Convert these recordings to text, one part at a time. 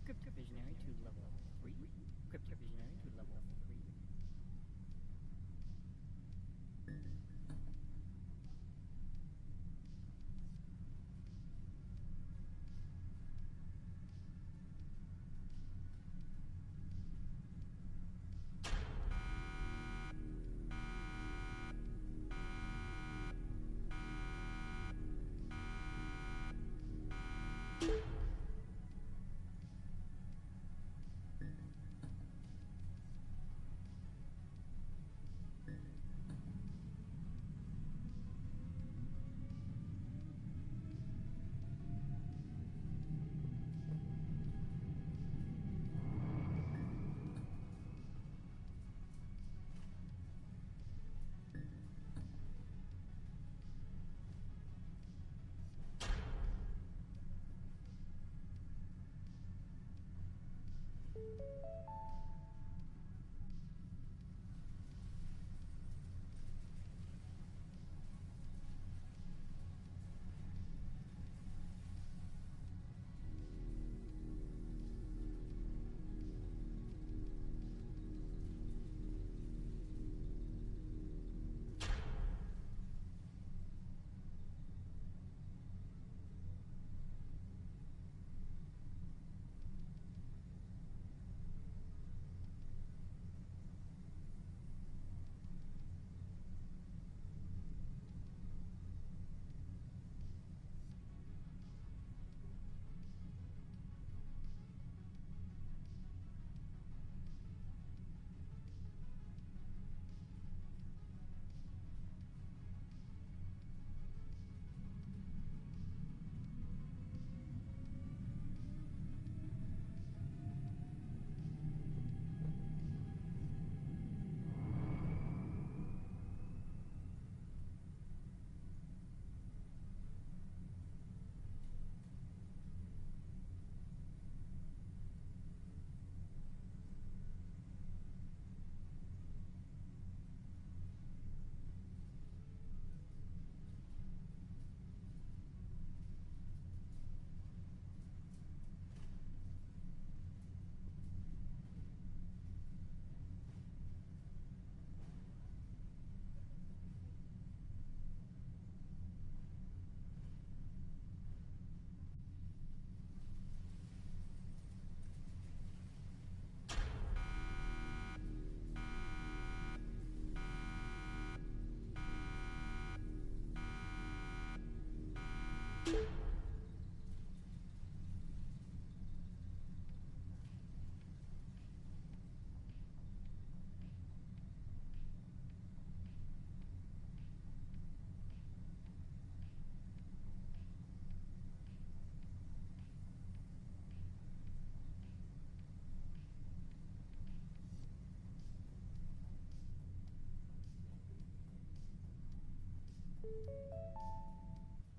Crypto Visionary to level 3. Crypto Visionary to level 3.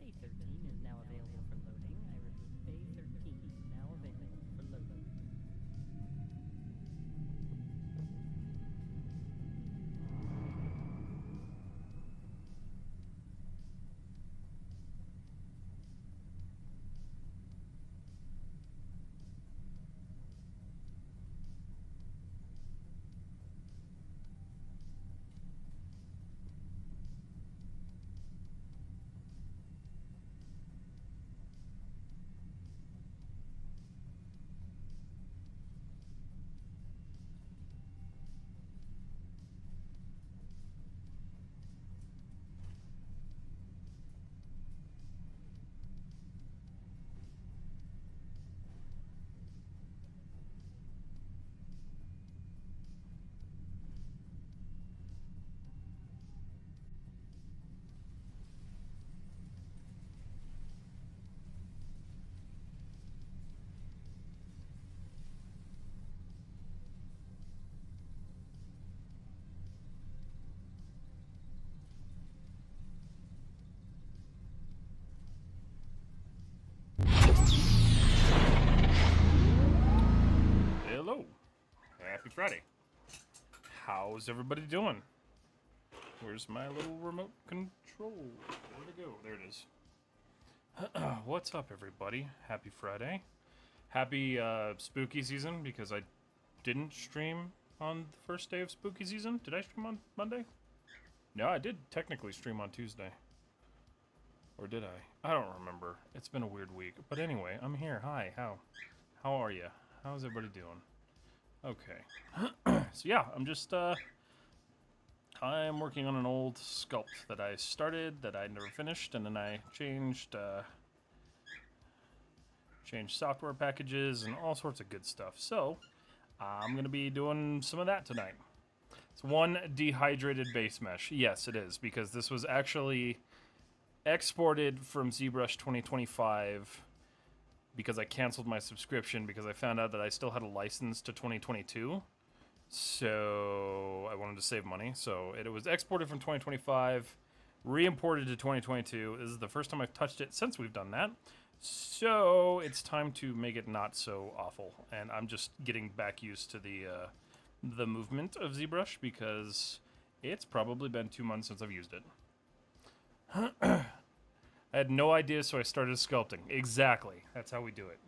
Bay 13 is now available for loading. I repeat, Bay 13 is now available for loading. Hello. Happy Friday. How's everybody doing? Where's my little remote control? Where'd it go? There it is. What's up, everybody? Happy Friday. Happy spooky season, because I didn't stream on the first day of spooky season. Did I stream on Monday? No, I did technically stream on Tuesday. Or did I? I don't remember. It's been a weird week. But anyway, I'm here. Hi, how are you? How's everybody doing? Okay. So yeah, I'm just I'm working on an old sculpt that I started that I never finished, and then I changed software packages and all sorts of good stuff. So I'm gonna be doing some of that tonight. It's one dehydrated base mesh. Yes, it is, because this was actually exported from Zbrush 2025 because I canceled my subscription because I found out that I still had a license to 2022. So I wanted to save money. So it was exported from 2025, re-imported to 2022. This is the first time I've touched it since we've done that. So it's time to make it not so awful. And I'm just getting back used to the movement of Zbrush because it's probably been 2 months since I've used it. I had no idea, so I started sculpting. Exactly. That's how we do it.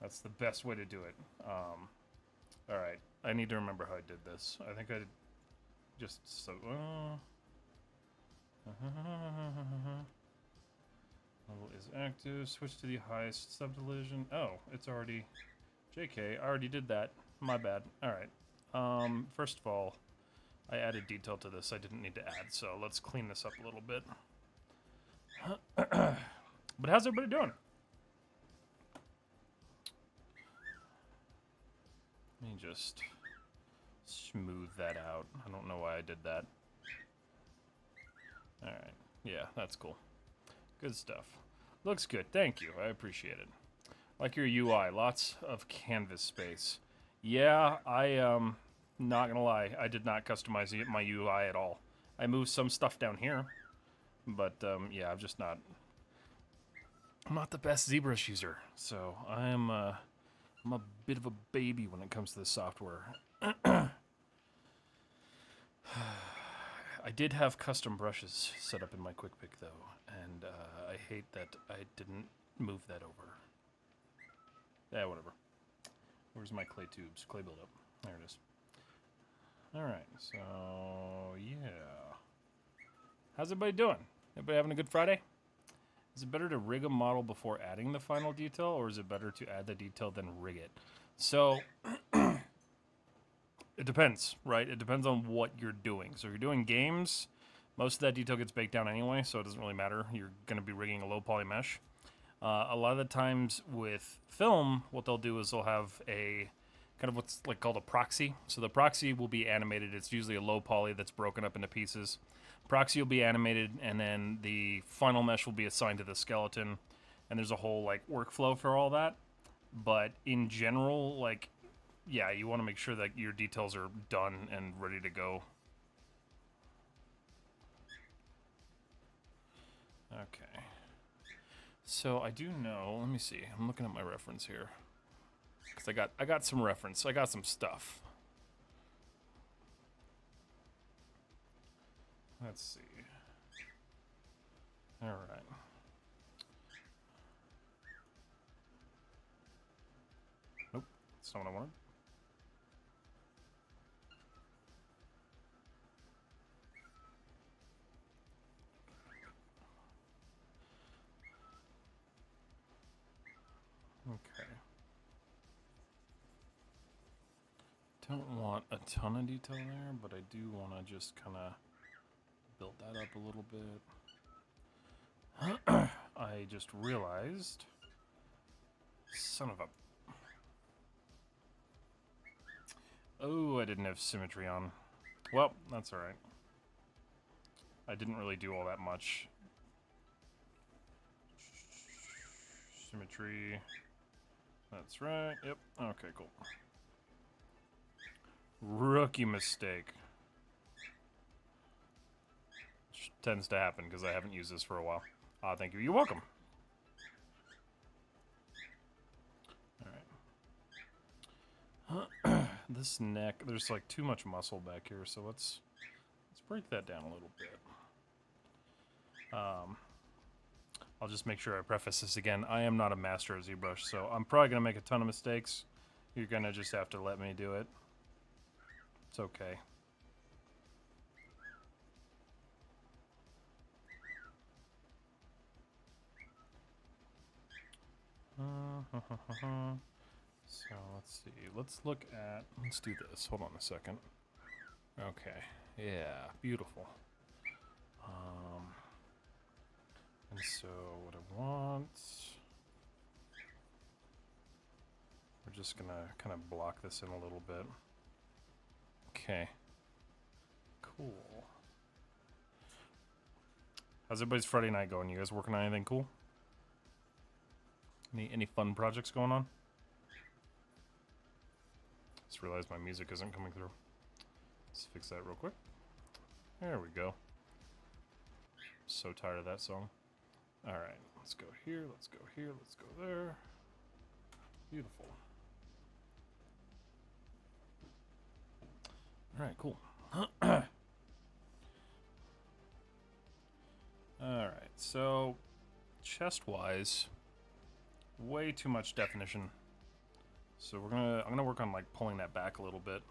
That's the best way to do it. Alright. I need to remember how I did this. I think I just... so. Level is active. Switch to the highest subdivision. Oh, it's already... JK, I already did that. My bad. Alright. First of all, I added detail to this I didn't need to add, so let's clean this up a little bit. But how's everybody doing? Let me just smooth that out. I don't know why I did that. Alright. Yeah, that's cool. Good stuff. Looks good. Thank you. I appreciate it. Like your UI. Lots of canvas space. Yeah, not gonna lie. I did not customize my UI at all. I moved some stuff down here. But, yeah, I'm not the best Zbrush user. So, I'm a bit of a baby when it comes to the software. I did have custom brushes set up in my quick pick, though, and I hate that I didn't move that over. Yeah, whatever. Where's my clay tubes? Clay buildup. There it is. Alright, so, yeah. How's everybody doing? Everybody having a good Friday? Is it better to rig a model before adding the final detail, or is it better to add the detail then rig it? So, it depends, right? It depends on what you're doing. So if you're doing games, most of that detail gets baked down anyway, so it doesn't really matter. You're going to be rigging a low poly mesh. A lot of the times with film, what they'll do is they'll have a kind of what's like called a proxy. So the proxy will be animated. It's usually a low poly that's broken up into pieces. Proxy will be animated, and then the final mesh will be assigned to the skeleton. And there's a whole like workflow for all that. But in general, like, yeah, you want to make sure that your details are done and ready to go. Okay. So I do know, let me see. I'm looking at my reference here. Cuz I got some reference. I got some stuff. Let's see. All right. Nope, that's not what I wanted. Okay. Don't want a ton of detail there, but I do want to just kind of build that up a little bit. I just realized, son of a... Oh, I didn't have symmetry on. Well, that's alright. I didn't really do all that much. Symmetry. That's right. Yep. Okay, cool. Rookie mistake. Which tends to happen because I haven't used this for a while. Ah, thank you. You're welcome. Alright. This neck, there's like too much muscle back here, so let's break that down a little bit. I'll just make sure I preface this again. I am not a master of ZBrush, so I'm probably going to make a ton of mistakes. You're going to just have to let me do it. It's okay. So let's see. Let's do this. Hold on a second. Okay. Yeah, beautiful. And so what I want, we're just gonna kind of block this in a little bit. Okay. Cool. How's everybody's Friday night going? You guys working on anything cool? Any fun projects going on? Just realized my music isn't coming through. Let's fix that real quick. There we go. So tired of that song. Alright, let's go here, let's go here, let's go there. Beautiful. Alright, cool. Alright, so chest-wise, way too much definition. So I'm gonna work on like pulling that back a little bit.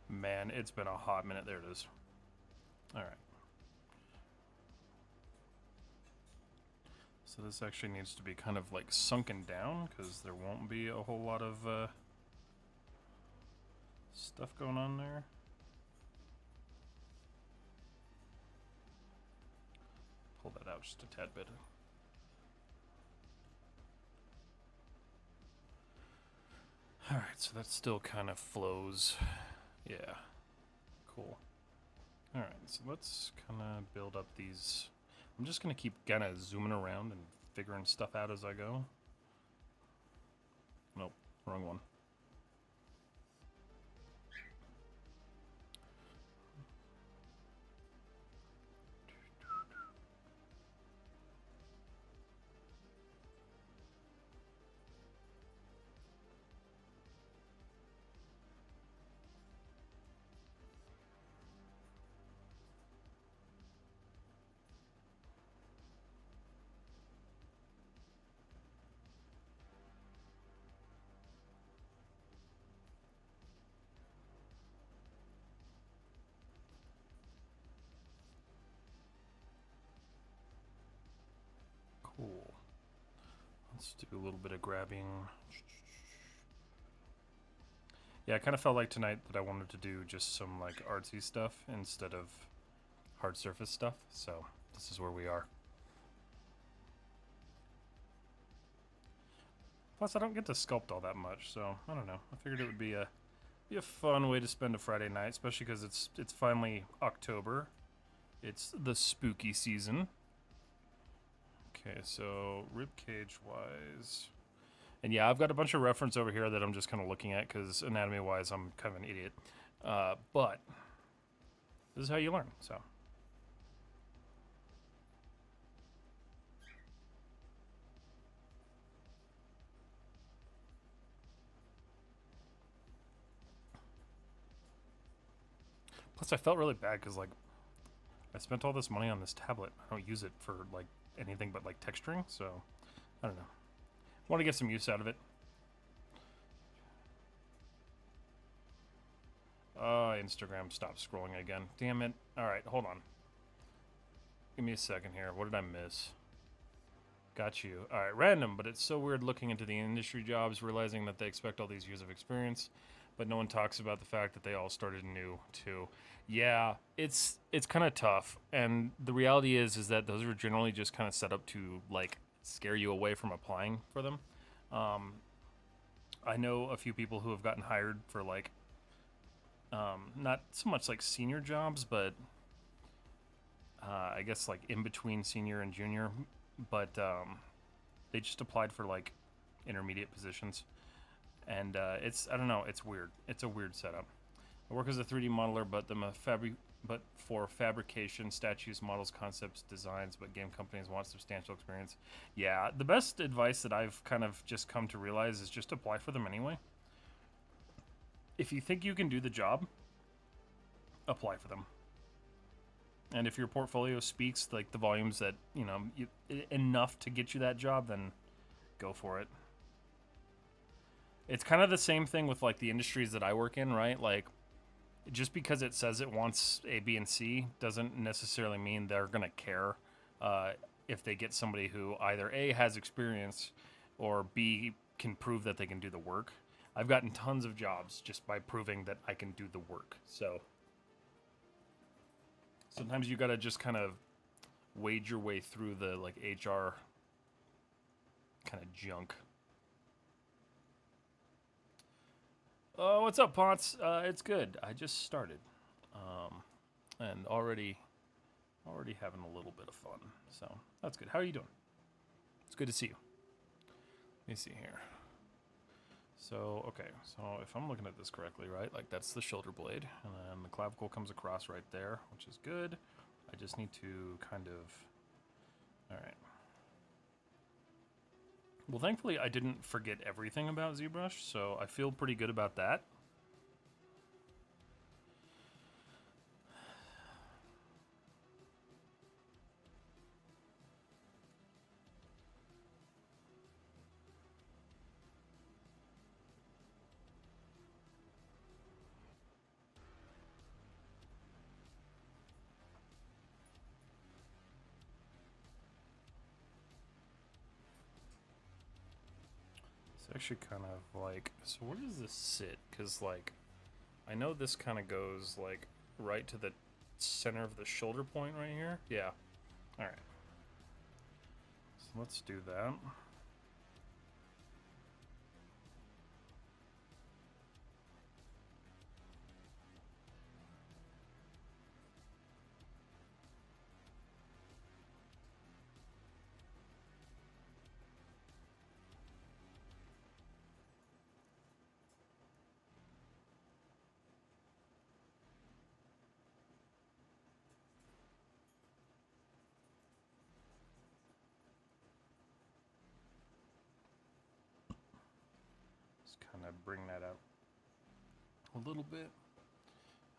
Man, it's been a hot minute. There it is. All right. So this actually needs to be kind of like sunken down because there won't be a whole lot of stuff going on there. Pull that out just a tad bit. All right, so that still kind of flows. Yeah, cool. All right, so let's kind of build up these. I'm just gonna keep kind of zooming around and figuring stuff out as I go. Nope, wrong one. Cool. Let's do a little bit of grabbing. Yeah, I kind of felt like tonight that I wanted to do just some like artsy stuff instead of hard surface stuff, so this is where we are. Plus, I don't get to sculpt all that much, so I don't know. I figured it would be a fun way to spend a Friday night, especially because it's finally October. It's the spooky season. Okay, so ribcage wise, and yeah, I've got a bunch of reference over here that I'm just kind of looking at because anatomy wise, I'm kind of an idiot. But this is how you learn. So. Plus, I felt really bad because, like, I spent all this money on this tablet. I don't use it for, like, anything but, like, texturing, so I don't know. Want to get some use out of it. Instagram stopped scrolling again. Damn it. Alright, hold on. Give me a second here. What did I miss? Got you. Alright, random, but it's so weird looking into the industry jobs, realizing that they expect all these years of experience, but no one talks about the fact that they all started new, too. Yeah, it's kind of tough, and the reality is that those are generally just kind of set up to, like, scare you away from applying for them. I know a few people who have gotten hired for, like, not so much like senior jobs, but I guess like in between senior and junior, but they just applied for like intermediate positions, and I don't know, it's weird. It's a weird setup. I work as a 3D modeler, but for fabrication, statues, models, concepts, designs, but game companies want substantial experience. Yeah, the best advice that I've kind of just come to realize is just apply for them anyway. If you think you can do the job, apply for them. And if your portfolio speaks like the volumes that, you know, enough to get you that job, then go for it. It's kind of the same thing with like the industries that I work in, right? Like, just because it says it wants A, B, and C doesn't necessarily mean they're going to care if they get somebody who either A, has experience, or B, can prove that they can do the work. I've gotten tons of jobs just by proving that I can do the work. So sometimes you got to just kind of wade your way through the like HR kind of junk. Oh, what's up, Ponce? It's good. I just started, and already having a little bit of fun. So that's good. How are you doing? It's good to see you. Let me see here. So okay, so if I'm looking at this correctly, right, like that's the shoulder blade, and then the clavicle comes across right there, which is good. I just need to kind of, all right. Well, thankfully, I didn't forget everything about ZBrush, so I feel pretty good about that. It's actually kind of like, so where does this sit? Because, like, I know this kind of goes, like, right to the center of the shoulder point right here. Yeah. All right. So let's do that. Kind of bring that up a little bit.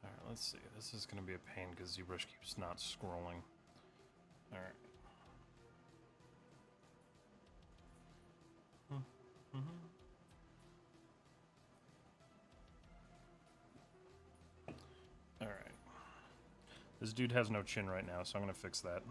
All right, let's see. This is going to be a pain because ZBrush keeps not scrolling. All right. All right. This dude has no chin right now, so I'm going to fix that.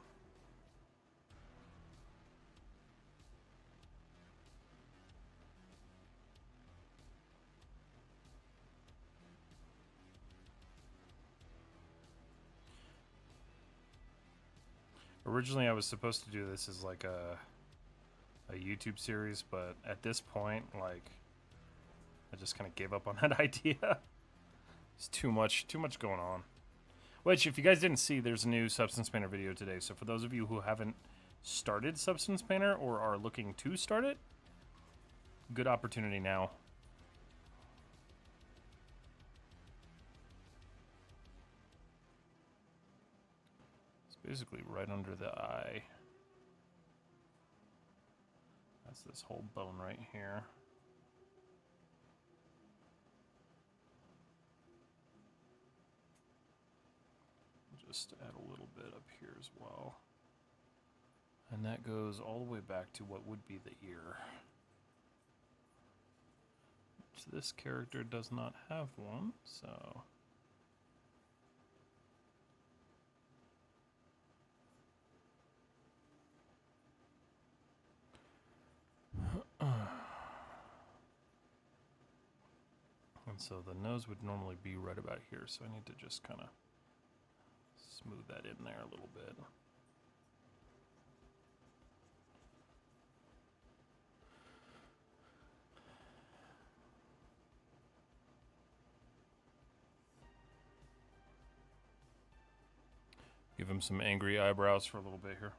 Originally, I was supposed to do this as like a YouTube series, but at this point, like, I just kind of gave up on that idea. It's too much going on. Which, if you guys didn't see, there's a new Substance Painter video today. So for those of you who haven't started Substance Painter or are looking to start it, good opportunity now. Basically right under the eye. That's this whole bone right here. Just add a little bit up here as well. And that goes all the way back to what would be the ear. Which this character does not have one, so... And so the nose would normally be right about here, so I need to just kind of smooth that in there a little bit. Give him some angry eyebrows for a little bit here.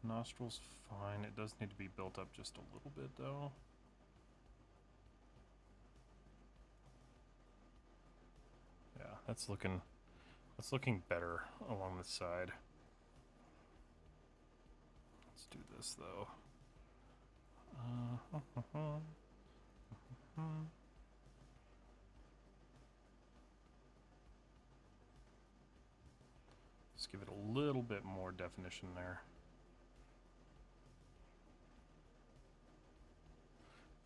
Nostrils fine. It does need to be built up just a little bit though. Yeah, that's looking That's looking better along the side. Let's do this though. Just give it a little bit more definition there.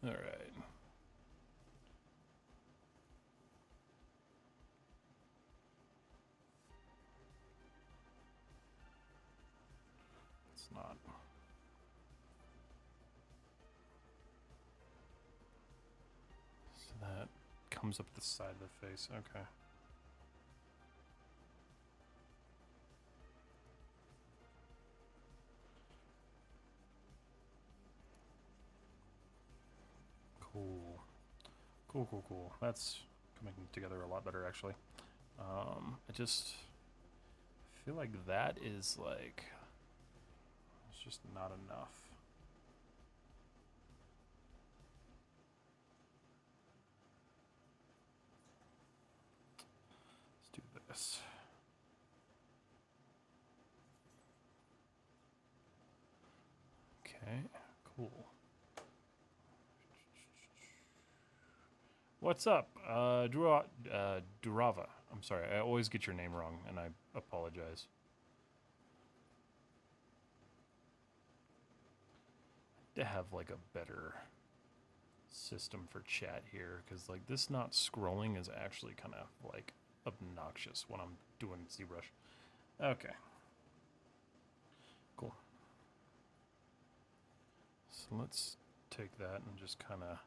All right. It's not. So that comes up the side of the face. Okay. Cool. Cool. That's coming together a lot better, actually. I just feel like that is like, it's just not enough. Let's do this. Okay, cool. What's up? Durava. I'm sorry, I always get your name wrong, and I apologize. To have like a better system for chat here, because like this not scrolling is actually kind of like obnoxious when I'm doing ZBrush. Okay. Cool. So let's take that and just kind of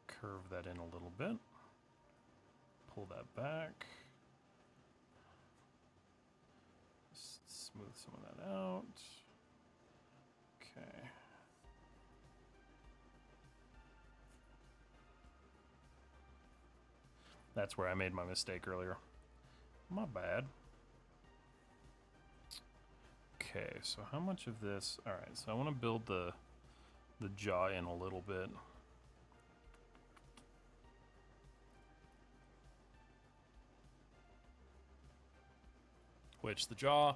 curve that in a little bit. Pull that back. Just smooth some of that out. Okay. That's where I made my mistake earlier. My bad. Okay, so how much of this? All right, so I want to build the jaw in a little bit. Which the jaw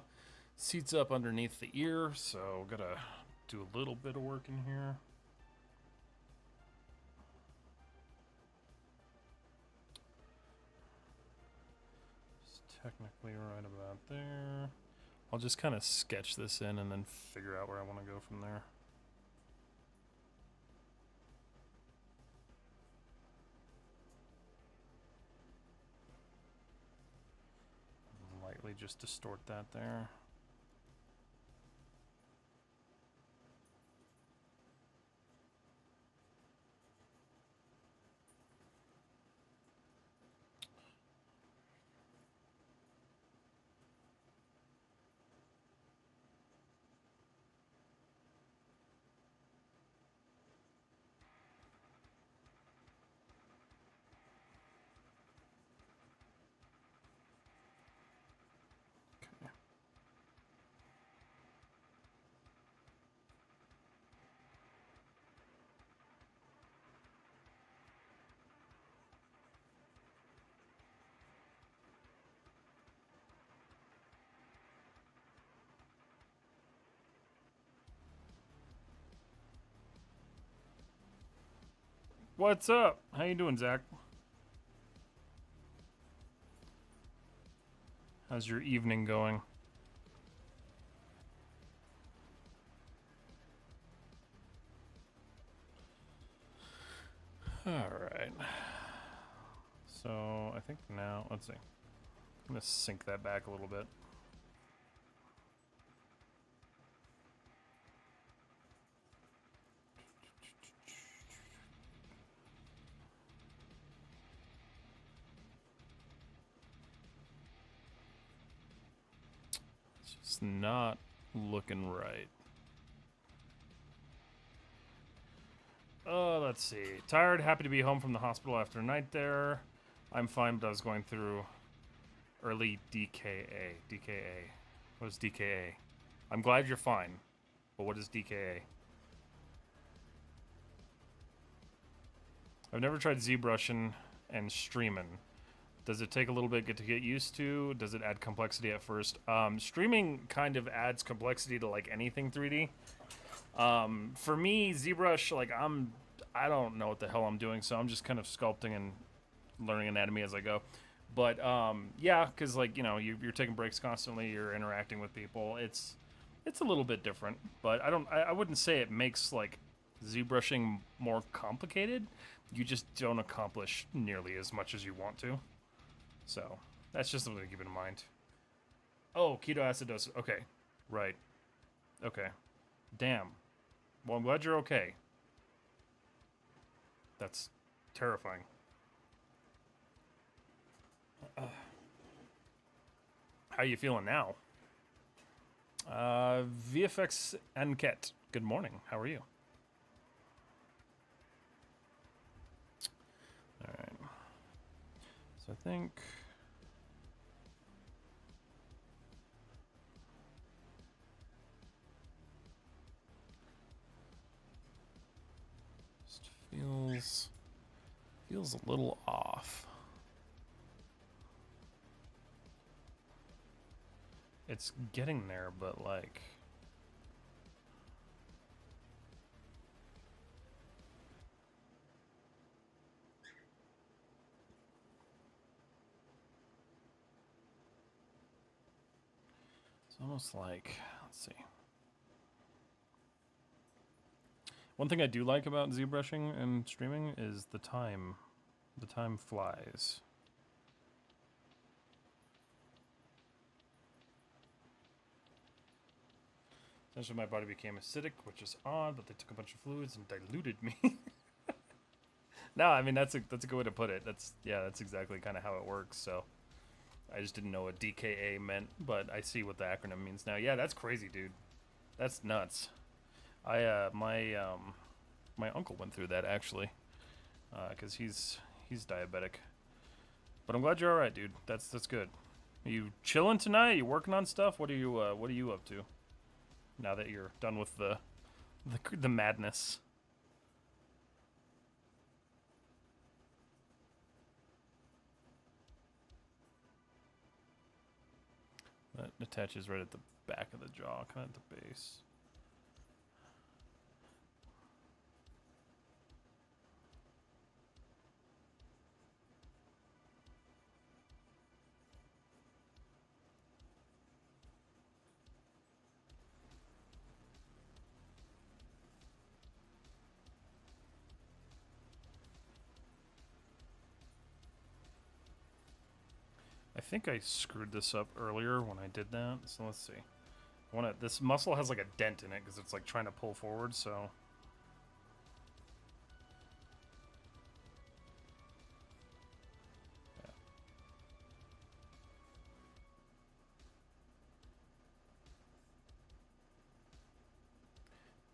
seats up underneath the ear, so gotta do a little bit of work in here. It's technically right about there. I'll just kind of sketch this in and then figure out where I want to go from there. Lightly just distort that there. What's up? How you doing, Zach? How's your evening going? All right. So I think now, let's see. I'm gonna sync that back a little bit. It's just not looking right. Let's see. Tired, happy to be home from the hospital after a night there. I'm fine, but I was going through early DKA. DKA. What is DKA? I'm glad you're fine, but what is DKA? I've never tried ZBrushing and streaming. Does it take a little bit to get used to? Does it add complexity at first? Streaming kind of adds complexity to like anything 3D. For me, Zbrush, like I don't know what the hell I'm doing, so I'm just kind of sculpting and learning anatomy as I go. But yeah, because like you're taking breaks constantly, you're interacting with people. It's a little bit different, but I wouldn't say it makes like ZBrushing more complicated. You just don't accomplish nearly as much as you want to. So that's just something to keep in mind. Oh, ketoacidosis. Okay, right. Okay, damn. Well, I'm glad you're okay. That's terrifying. How you feeling now? VFX Anket. Good morning. How are you? All right. So I think just feels a little off. It's getting there, but like it's almost like, let's see. One thing I do like about ZBrushing and streaming is the time. The time flies. Essentially, my body became acidic, which is odd, but they took a bunch of fluids and diluted me. No, I mean that's a good way to put it. That's exactly kind of how it works. So I just didn't know what DKA meant, but I see what the acronym means now. Yeah, that's crazy, dude. That's nuts. My uncle went through that actually, because he's diabetic. But I'm glad you're all right, dude. That's good. Are you chilling tonight? Are you working on stuff? What are you up to? Now that you're done with the madness. That attaches right at the back of the jaw, kind of at the base. I think I screwed this up earlier when I did that, so let's see. This muscle has like a dent in it because it's like trying to pull forward, so. Yeah.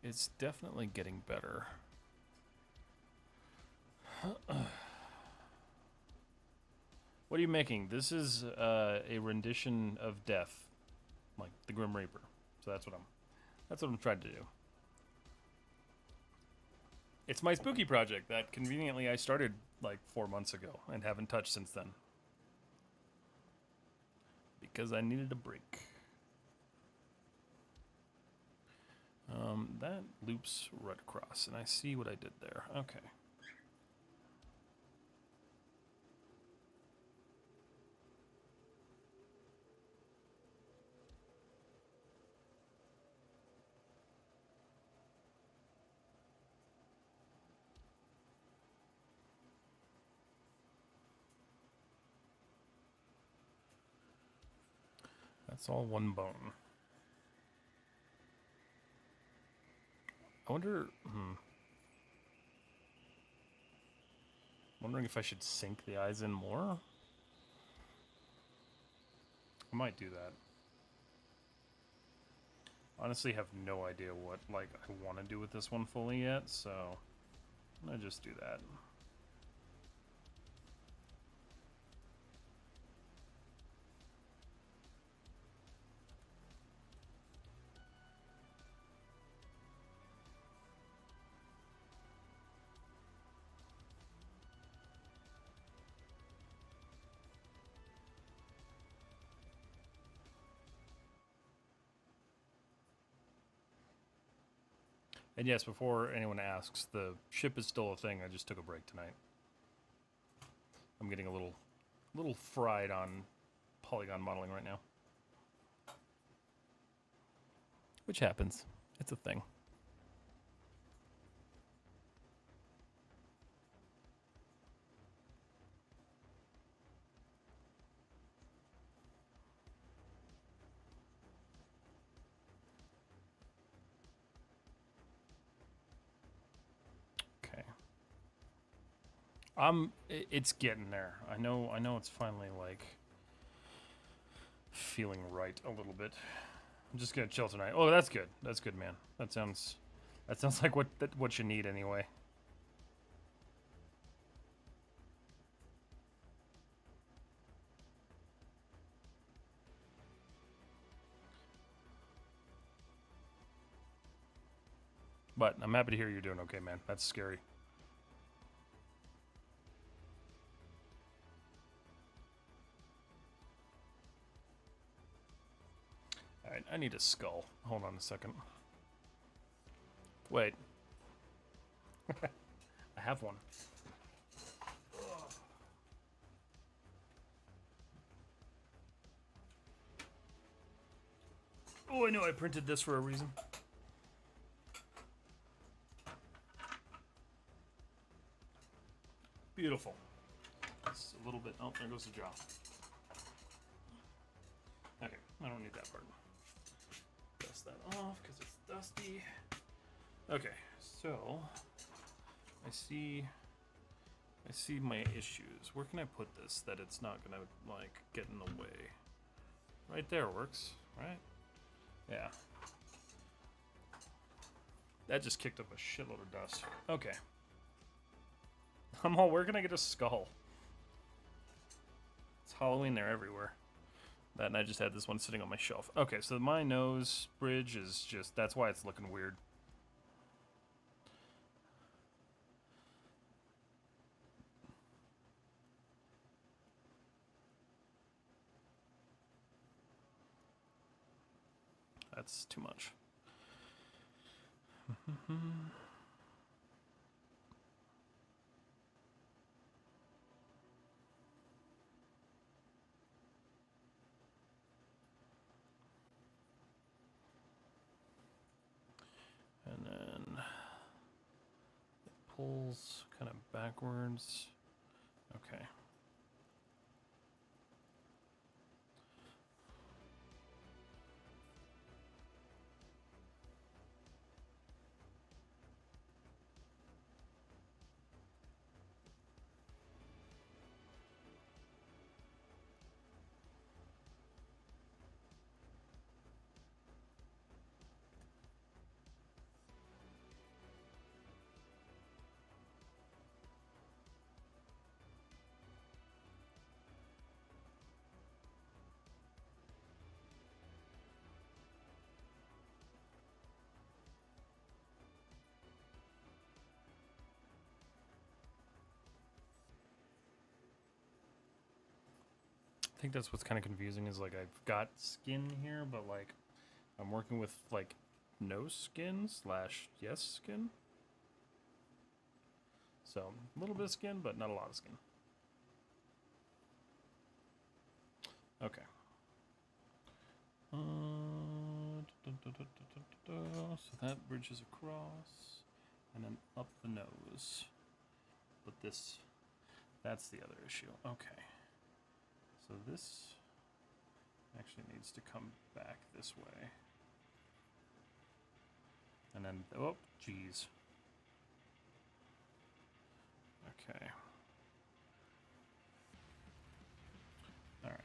It's definitely getting better. What are you making? This is a rendition of Death, like the Grim Reaper. So that's what I'm trying to do. It's my spooky project that conveniently I started like 4 months ago and haven't touched since then. Because I needed a break. That loops right across, and I see what I did there. Okay. That's all one bone. I wonder, wondering if I should sink the eyes in more? I might do that. Honestly, have no idea what I want to do with this one fully yet, so I'm gonna just do that. And yes, before anyone asks, the ship is still a thing. I just took a break tonight. I'm getting a little fried on polygon modeling right now. Which happens. It's a thing. Okay. It's getting there. I know it's finally like feeling right a little bit. I'm just gonna chill tonight. Oh, that's good. That's good, man. That sounds like what you need anyway. But I'm happy to hear you're doing okay, man. That's scary. Alright, I need a skull. Hold on a second. Wait. I have one. Oh, I know I printed this for a reason. Beautiful. It's a little bit... Oh, there goes the jaw. Okay, I don't need that part. Dust that off because it's dusty. Okay, so I see my issues. Where can I put this that it's not gonna like get in the way? Right there works, right? Yeah. That just kicked up a shitload of dust. Okay. I'm all, where can I get a skull? It's Halloween, they're everywhere. That, and I just had this one sitting on my shelf. Okay, so my nose bridge is just, that's why it's looking weird. That's too much. And then it pulls kind of backwards. Okay. I think that's what's kind of confusing is like I've got skin here, but like I'm working with like no skin / yes skin. So a little bit of skin, but not a lot of skin. Okay. So that bridges across and then up the nose. But that's the other issue. Okay. So this actually needs to come back this way. And then, oh, geez. Okay. All right.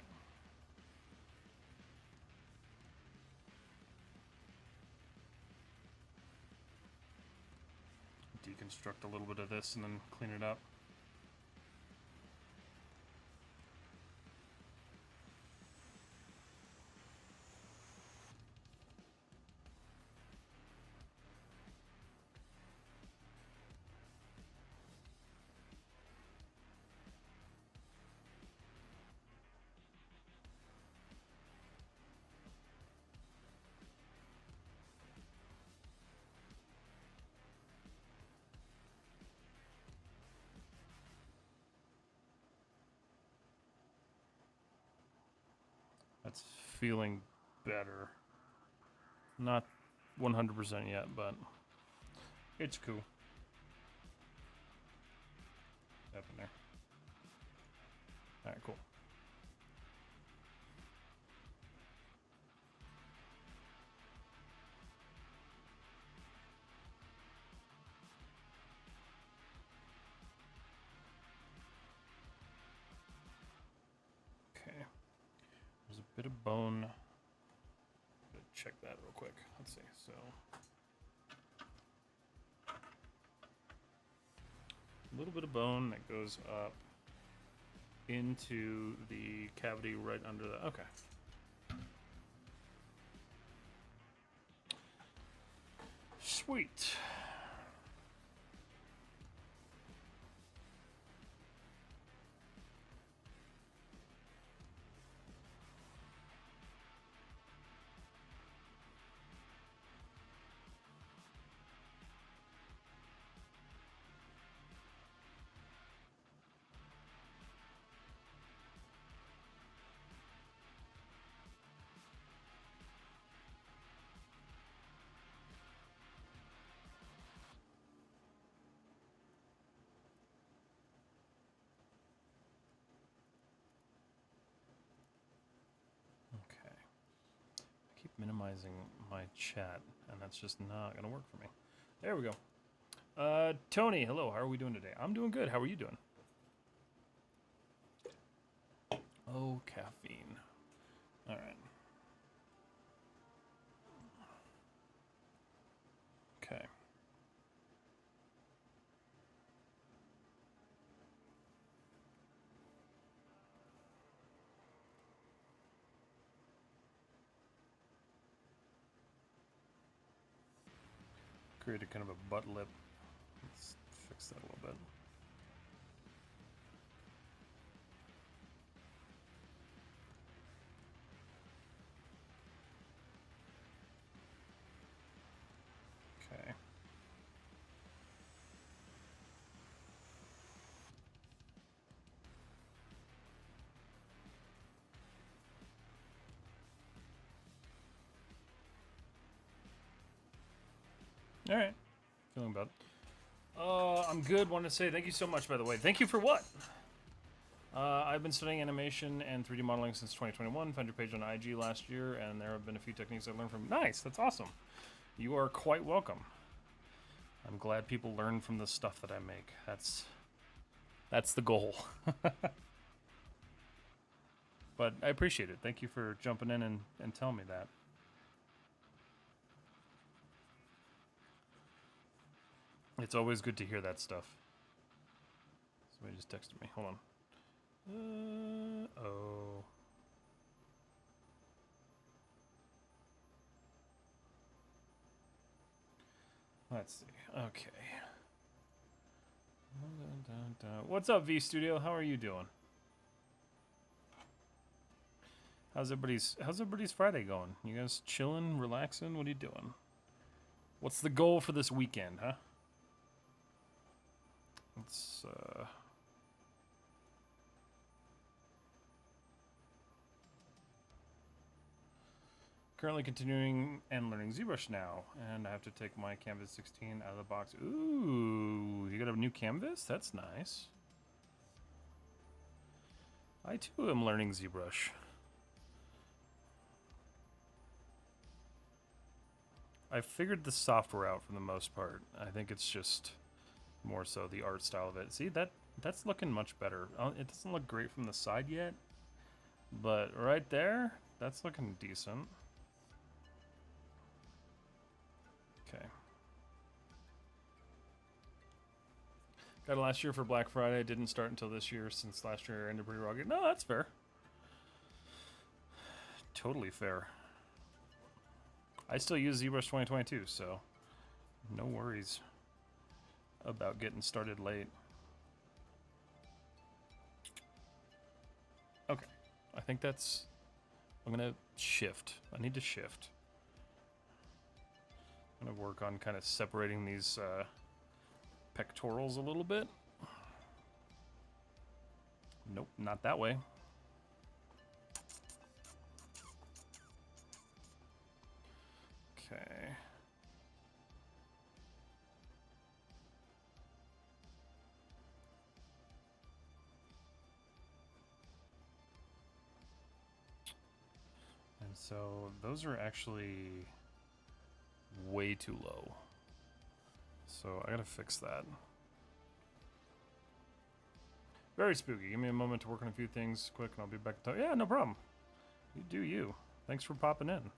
Deconstruct a little bit of this and then clean it up. That's feeling better. Not 100% yet, but it's cool. Up in there. All right, cool. Okay. There's a bit of bone. Check that real quick. Let's see. So, a little bit of bone that goes up into the cavity right under the. Okay. Sweet. Minimizing my chat, and that's just not gonna work for me. There we go. Tony, hello. How are we doing today? I'm doing good. How are you doing? Oh, caffeine. All right. Okay. Created kind of a butt lip. Let's fix that a little bit. Okay. All right. Feeling better. I'm good. Wanted to say thank you so much, by the way. Thank you for what? I've been studying animation and 3D modeling since 2021. Found your page on IG last year, and there have been a few techniques I've learned from. Nice. That's awesome. You are quite welcome. I'm glad people learn from the stuff that I make. That's the goal. But I appreciate it. Thank you for jumping in and telling me that. It's always good to hear that stuff. Somebody just texted me. Hold on. Oh. Let's see. Okay. What's up, V Studio? How are you doing? How's everybody's Friday going? You guys chilling, relaxing? What are you doing? What's the goal for this weekend, huh? Let's currently continuing and learning Zbrush now, and I have to take my Canvas 16 out of the box. Ooh, you got a new canvas? That's nice. I too am learning Zbrush. I figured the software out for the most part. I think it's just more so the art style of it. See, that's looking much better. It doesn't look great from the side yet, but right there, that's looking decent. Okay. Got it last year for Black Friday. Didn't start until this year, since last year ended pretty rugged. No, that's fair. Totally fair. I still use ZBrush 2022, so no worries about getting started late. Okay, I think that's... I'm gonna shift. I need to shift. I'm gonna work on kind of separating these pectorals a little bit. Nope, not that way. Okay. And so those are actually way too low. So I gotta fix that. Very spooky. Give me a moment to work on a few things quick and I'll be back in time. Yeah, no problem. You do you. Thanks for popping in.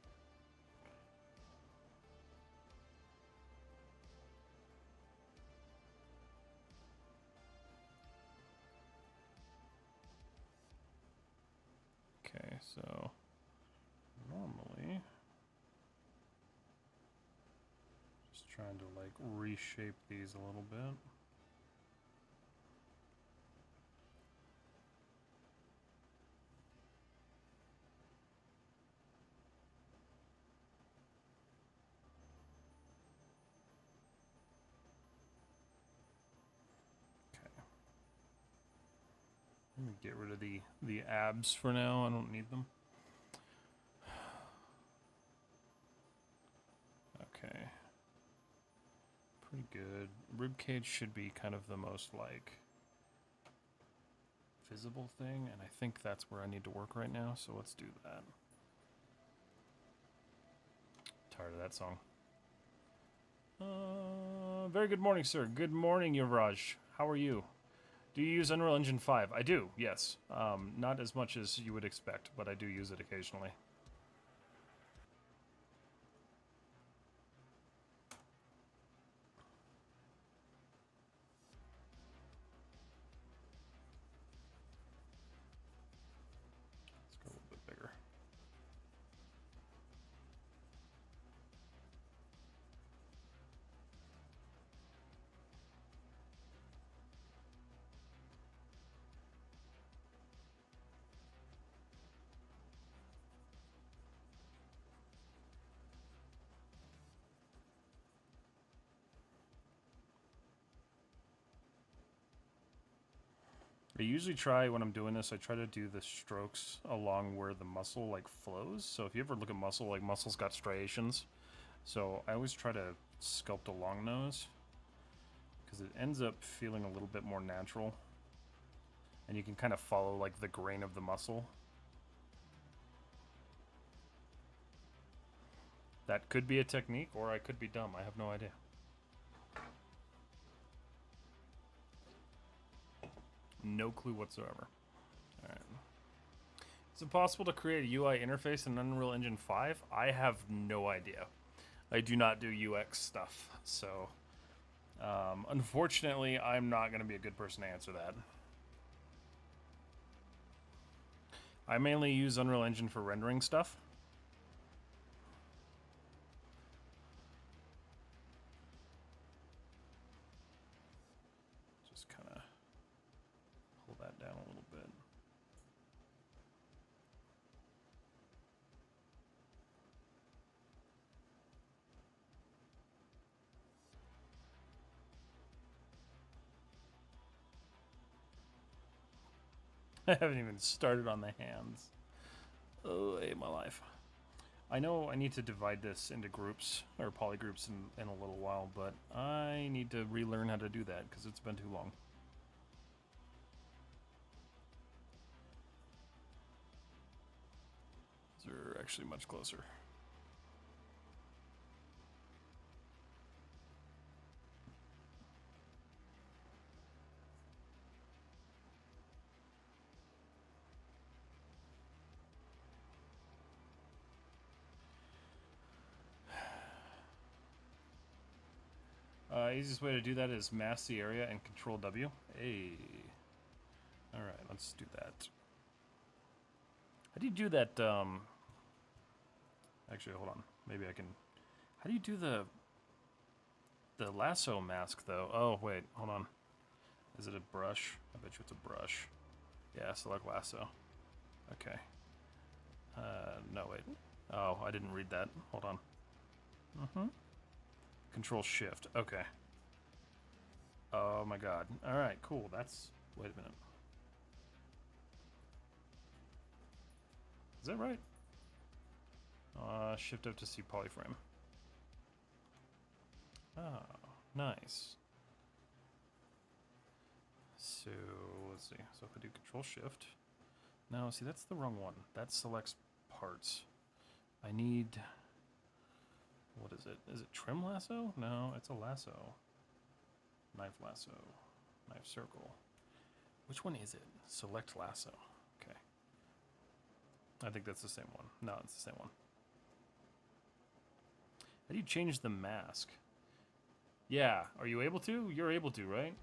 Okay, so normally just trying to like reshape these a little bit. Let me get rid of the abs for now. I don't need them. Okay. Pretty good. Rib cage should be kind of the most like visible thing, and I think that's where I need to work right now, so let's do that. Tired of that song. Very good morning, sir. Good morning, Yuvraj. How are you? Do you use Unreal Engine 5? I do, yes. Not as much as you would expect, but I do use it occasionally. Let's go a little bit bigger. I usually try, when I'm doing this, I try to do the strokes along where the muscle like flows. So if you ever look at muscle, like muscle's got striations. So I always try to sculpt along those because it ends up feeling a little bit more natural. And you can kind of follow like the grain of the muscle. That could be a technique, or I could be dumb. I have no idea. No clue whatsoever. Alright. Is it possible to create a UI interface in Unreal Engine 5? I have no idea. I do not do UX stuff, so unfortunately, I'm not going to be a good person to answer that. I mainly use Unreal Engine for rendering stuff. Just kind of pull that down a little bit. I haven't even started on the hands. Oh, I hate my life. I know I need to divide this into groups, or polygroups in a little while, but I need to relearn how to do that because it's been too long. These are actually much closer. Easiest way to do that is mask the area and Control W. Hey. Alright, let's do that. How do you do that, Actually, hold on. Maybe I can... How do you do the lasso mask, though? Oh, wait, hold on. Is it a brush? I bet you it's a brush. Yeah, select lasso. Okay. No, wait. Oh, I didn't read that. Hold on. Control Shift. Okay. Oh my god. Alright, cool. That's... Wait a minute. Is that right? Shift up to see polyframe. Oh, nice. So, let's see. So if I do Control Shift. No, see, that's the wrong one. That selects parts. I need... What is it? Is it trim lasso? No, it's a lasso. Knife lasso. Knife circle. Which one is it? Select lasso. Okay. I think that's the same one. No, it's the same one. How do you change the mask? Yeah, are you able to? You're able to, right?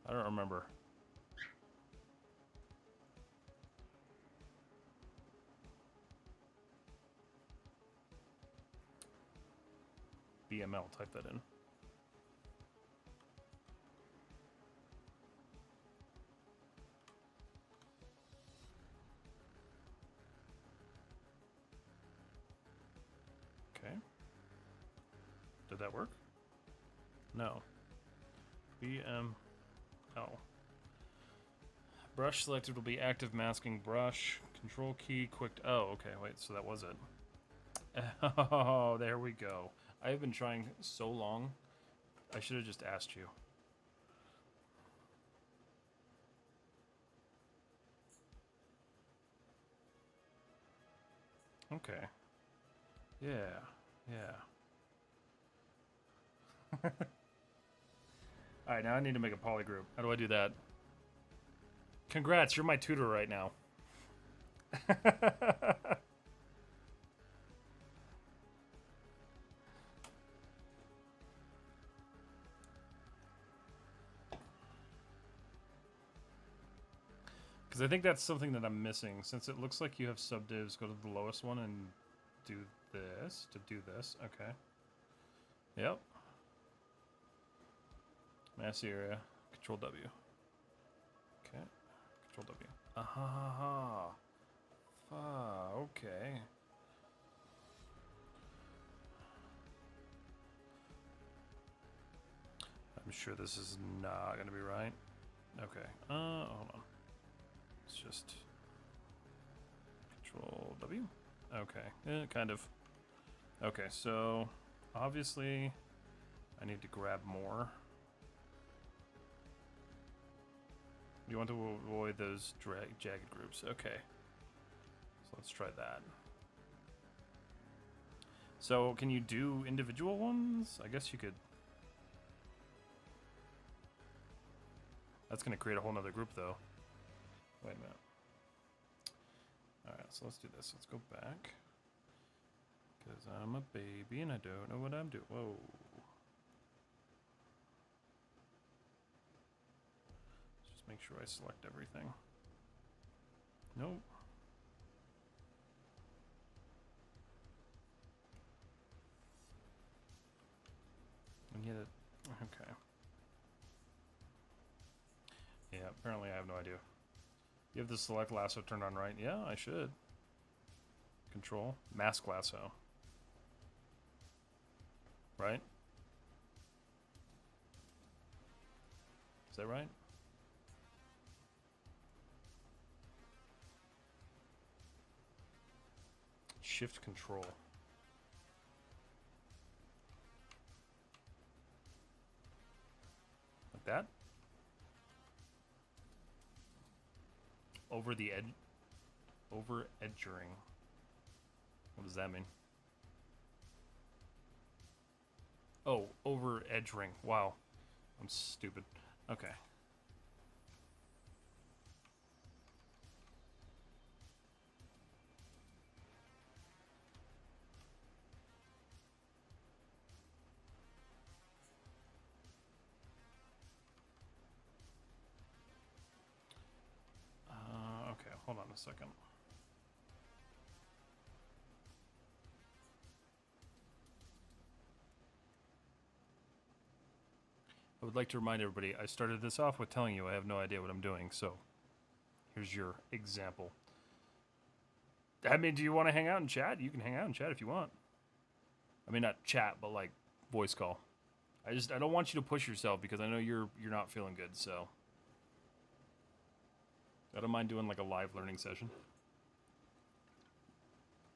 I don't remember. BML, type that in. Okay. Did that work? No. BML. Brush selected will be active masking brush. Control key, quick. Oh, okay. Wait, so that was it. Oh, there we go. I've been trying so long. I should have just asked you. Okay. Yeah. Yeah. Alright, now I need to make a poly group. How do I do that? Congrats, you're my tutor right now. Because I think that's something that I'm missing. Since it looks like you have subdivs, go to the lowest one and do this to do this. Okay. Yep. Mass area. Control W. Okay. Control W. Aha. Okay. I'm sure this is not going to be right. Okay. Hold on. It's just Control W. Okay. Kind of. Okay, so obviously I need to grab more. You want to avoid those jagged groups. Okay. So let's try that. So can you do individual ones? I guess you could. That's going to create a whole nother group though. Wait a minute. Alright, so let's do this. Let's go back. Because I'm a baby and I don't know what I'm doing. Whoa. Just make sure I select everything. Nope. And get it. Okay. Yeah, apparently I have no idea. You have the select lasso turned on, right? Yeah, I should. Control. Mask lasso. Right? Is that right? Shift control. Like that? Over the edge. Over edging. What does that mean? Oh, over edge ring. Wow. I'm stupid. Okay. Okay, hold on a second. I would like to remind everybody, I started this off with telling you I have no idea what I'm doing, so here's your example. I mean, do you want to hang out and chat? You can hang out and chat if you want. I mean, not chat, but like voice call. I don't want you to push yourself because I know you're not feeling good, so I don't mind doing like a live learning session.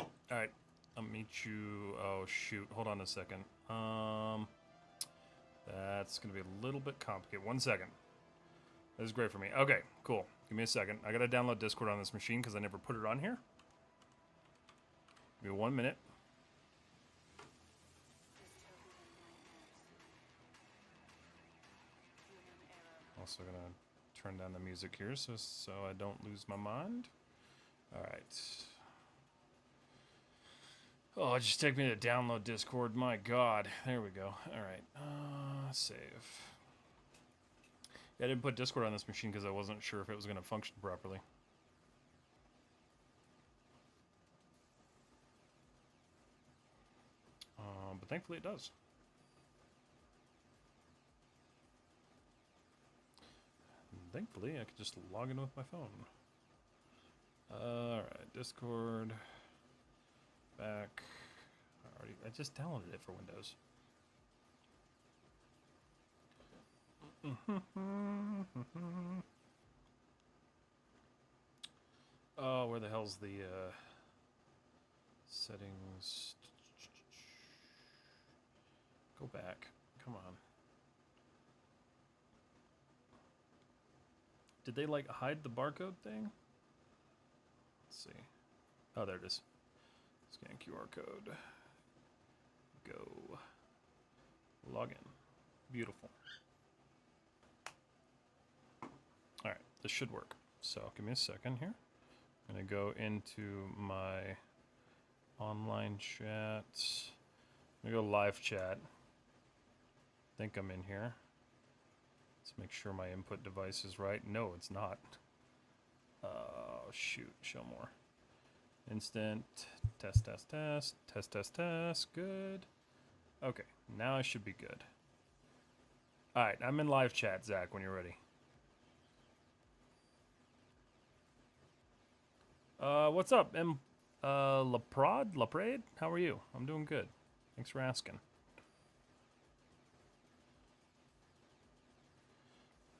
All right, I'll meet you. Oh shoot, hold on a second. That's going to be a little bit complicated. 1 second. This is great for me. Okay, cool. Give me a second. I got to download Discord on this machine because I never put it on here. Give me 1 minute. Also going to turn down the music here so I don't lose my mind. All right. Oh, just take me to download Discord. My God. There we go. All right. Save. Yeah, I didn't put Discord on this machine because I wasn't sure if it was going to function properly. But thankfully it does. And thankfully I can just log in with my phone. Alright, Discord. Back. I just downloaded it for Windows. Oh, where the hell's the settings? Go back. Come on. Did they like hide the barcode thing? Let's see. Oh, there it is. Scan QR code. Go. Log in. Beautiful. Alright, this should work. So give me a second here. I'm going to go into my online chat. I'm going to go live chat. I think I'm in here. Let's make sure my input device is right. No, it's not. Oh, shoot. Show more. Instant. Test, test, test. Test, test, test. Good. Okay, now I should be good. Alright, I'm in live chat, Zach, when you're ready. What's up, Laprade? How are you? I'm doing good. Thanks for asking.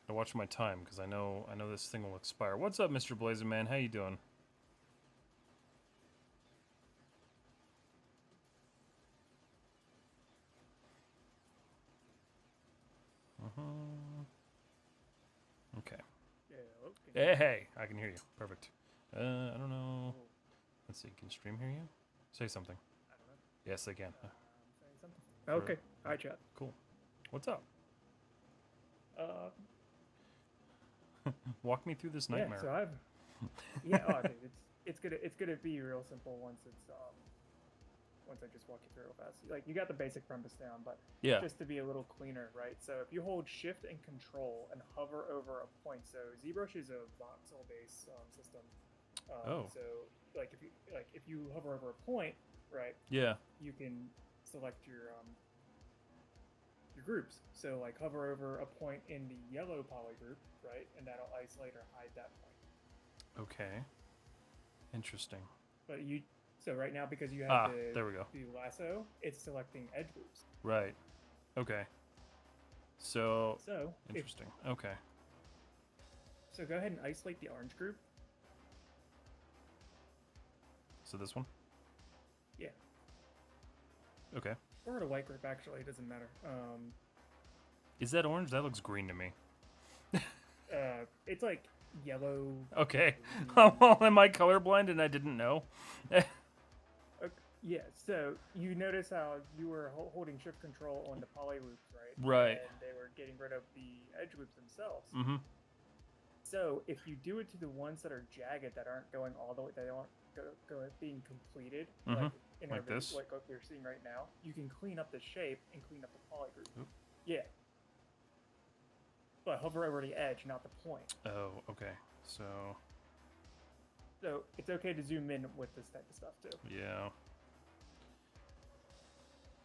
I watch my time because I know this thing will expire. What's up, Mr. Blazing Man? How you doing? Okay. Yeah, okay. Hey, I can hear you. Perfect. I don't know. Let's see. Can stream hear you? Say something. I don't know. Yes, they can. Saying something. Okay. Hi, chat. Cool. What's up? Uh, Walk me through this nightmare. Yeah. So I've. Yeah. Oh, I think it's gonna be real simple once I just walk you through real fast. Like, you got the basic premise down, but Yeah. just to be a little cleaner, right? So if you hold Shift and Control and hover over a point, so Zbrush is a voxel-based system. Oh. So if you hover over a point, right? Yeah. You can select your groups. So like hover over a point in the yellow poly group, right? And that'll isolate or hide that point. Okay. Interesting. But so right now, because you have there we go. the lasso, it's selecting edge groups. Right. Okay. So So interesting. Okay. So go ahead and isolate the orange group. So this one? Yeah. Okay. Or the white group, actually, it doesn't matter. Is that orange? That looks green to me. It's like yellow. Okay. green. Well, am I colorblind and I didn't know? Yeah, so you notice how you were holding shift control on the poly loops, right? Right. And they were getting rid of the edge loops themselves. Mm-hmm. So if you do it to the ones that are jagged, that aren't going all the way, that aren't being completed, like in Like our this? like what we're seeing right now, you can clean up the shape and clean up the poly group. Oop. Yeah. But hover over the edge, not the point. Oh, okay. So So it's okay to zoom in with this type of stuff too. yeah.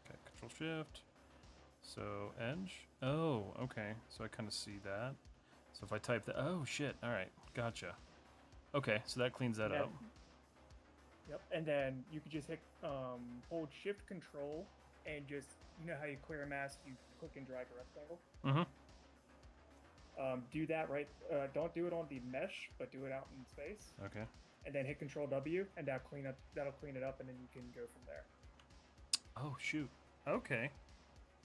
Okay, Control Shift. So edge. Oh, okay. So I kind of see that. So if I type that, oh shit. All right, gotcha. Okay, so that cleans that And up. Yep. And then you could just hit hold Shift Control and just, you know how you clear a mask, you click and drag a rectangle. Mm-hmm. Do that right. Don't do it on the mesh, but do it out in space. Okay. And then hit Control W, and that'll clean it up, and then you can go from there. Oh shoot. Okay.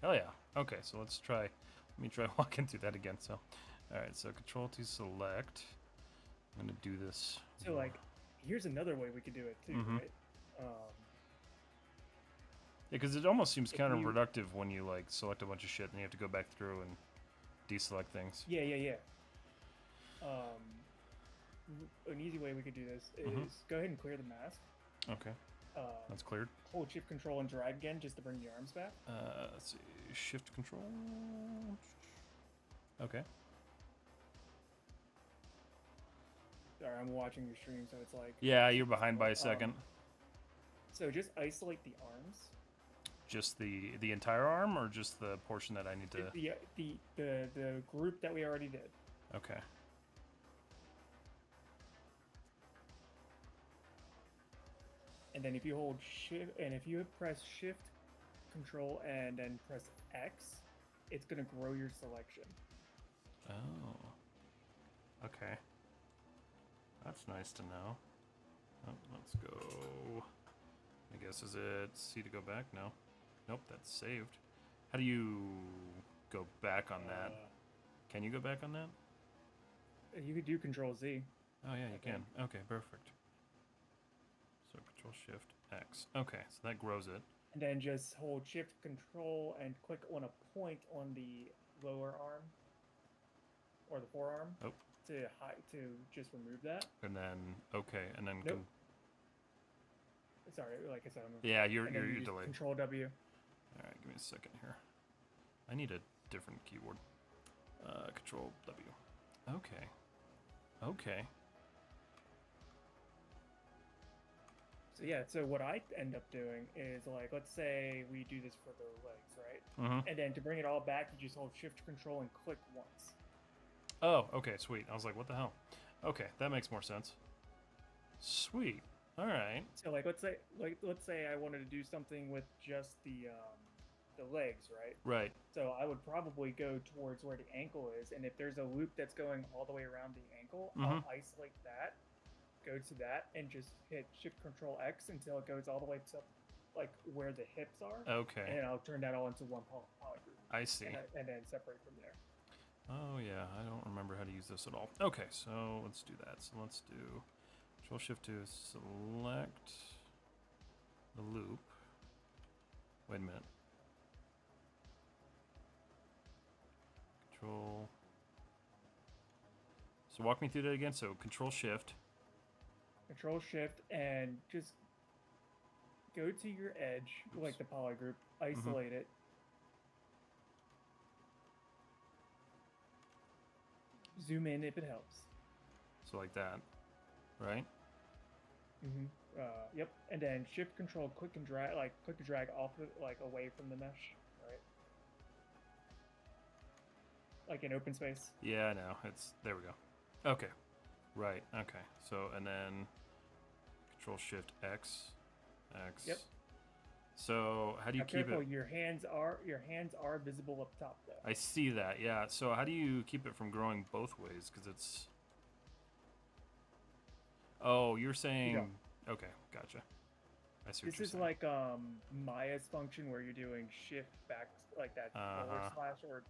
Hell yeah. Okay, so let's try. Let me try walking through that again. So, all right. So control to select. I'm gonna do this. So like, here's another way we could do it too, Mhm. right? Yeah, because it almost seems If you- counterproductive when you like select a bunch of shit and you have to go back through and deselect things. Yeah. An easy way we could do this is go ahead and clear the mask. Okay, that's cleared. Hold Shift Control and drag again just to bring the arms back. Let's see. Shift control. Okay. Sorry, I'm watching your stream, so it's like. Yeah, you're behind by a second. So just isolate the arms. Just the entire arm, or just the portion that I need to? The group that we already did. Okay. And then if you hold Shift, and if you press Shift, Control, and then press X, it's gonna grow your selection. Oh. Okay. That's nice to know. Oh, let's go. I guess is it C to go back? No. Nope, that's saved. How do you go back on that? Can you go back on that? You could do Control Z. Oh yeah, you can. Okay, perfect. So Control Shift X. Okay, so that grows it. And then just hold Shift Control and click on a point on the lower arm or the forearm to just remove that. And then okay, and then Nope. Sorry, like I said, yeah, you're and then you use delayed. Control W. All right, give me a second here. I need a different keyboard. Control W. Okay. Okay. So yeah, so what I end up doing is like, let's say we do this for the legs, right? Mm-hmm. And then to bring it all back, you just hold Shift Control and click once. Oh, okay, sweet. I was like, what the hell? Okay, that makes more sense. Sweet. All right. So like, let's say I wanted to do something with just the legs, right? Right. So I would probably go towards where the ankle is, and if there's a loop that's going all the way around the ankle, I'll isolate that, go to that, and just hit Shift Control X until it goes all the way to like where the hips are. Okay. And then I'll turn that all into one poly group. I see. And then separate from there. Oh yeah, I don't remember how to use this at all. Okay, so let's do that. So let's do Control Shift to select the loop. Wait a minute. Control. So walk me through that again. So Control Shift. Control Shift and just go to your edge, like the poly group, isolate it. Zoom in if it helps. So like that, right? Yep. And then Shift Control, click and drag off it, like away from the mesh, right? Like in open space. Yeah, I know. It's there. We go. Okay. Right. Okay. So and then Control Shift X. Yep. So how do you Now, keep careful, it? your hands are visible up top though. I see that. Yeah. So how do you keep it from growing both ways? Because it's. Oh, you're saying. Yeah. Okay. Gotcha. I see what This you're is saying. like Maya's function where you're doing shift back like that /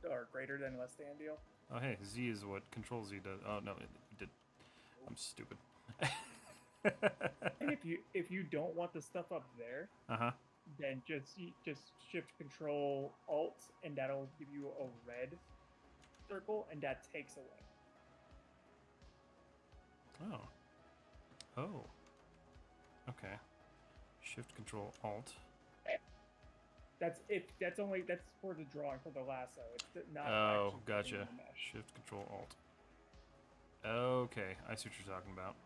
or greater than less than deal. Oh hey, Z is what Control Z does. Oh no, it did. I'm stupid. And if you don't want the stuff up there, then just Shift Control Alt, and that'll give you a red circle, and that takes away. Oh. Okay. Shift Control Alt. That's for the drawing for the lasso. It's not. Oh, actually gotcha. putting it in the mesh. Shift Control Alt. Okay, I see what you're talking about.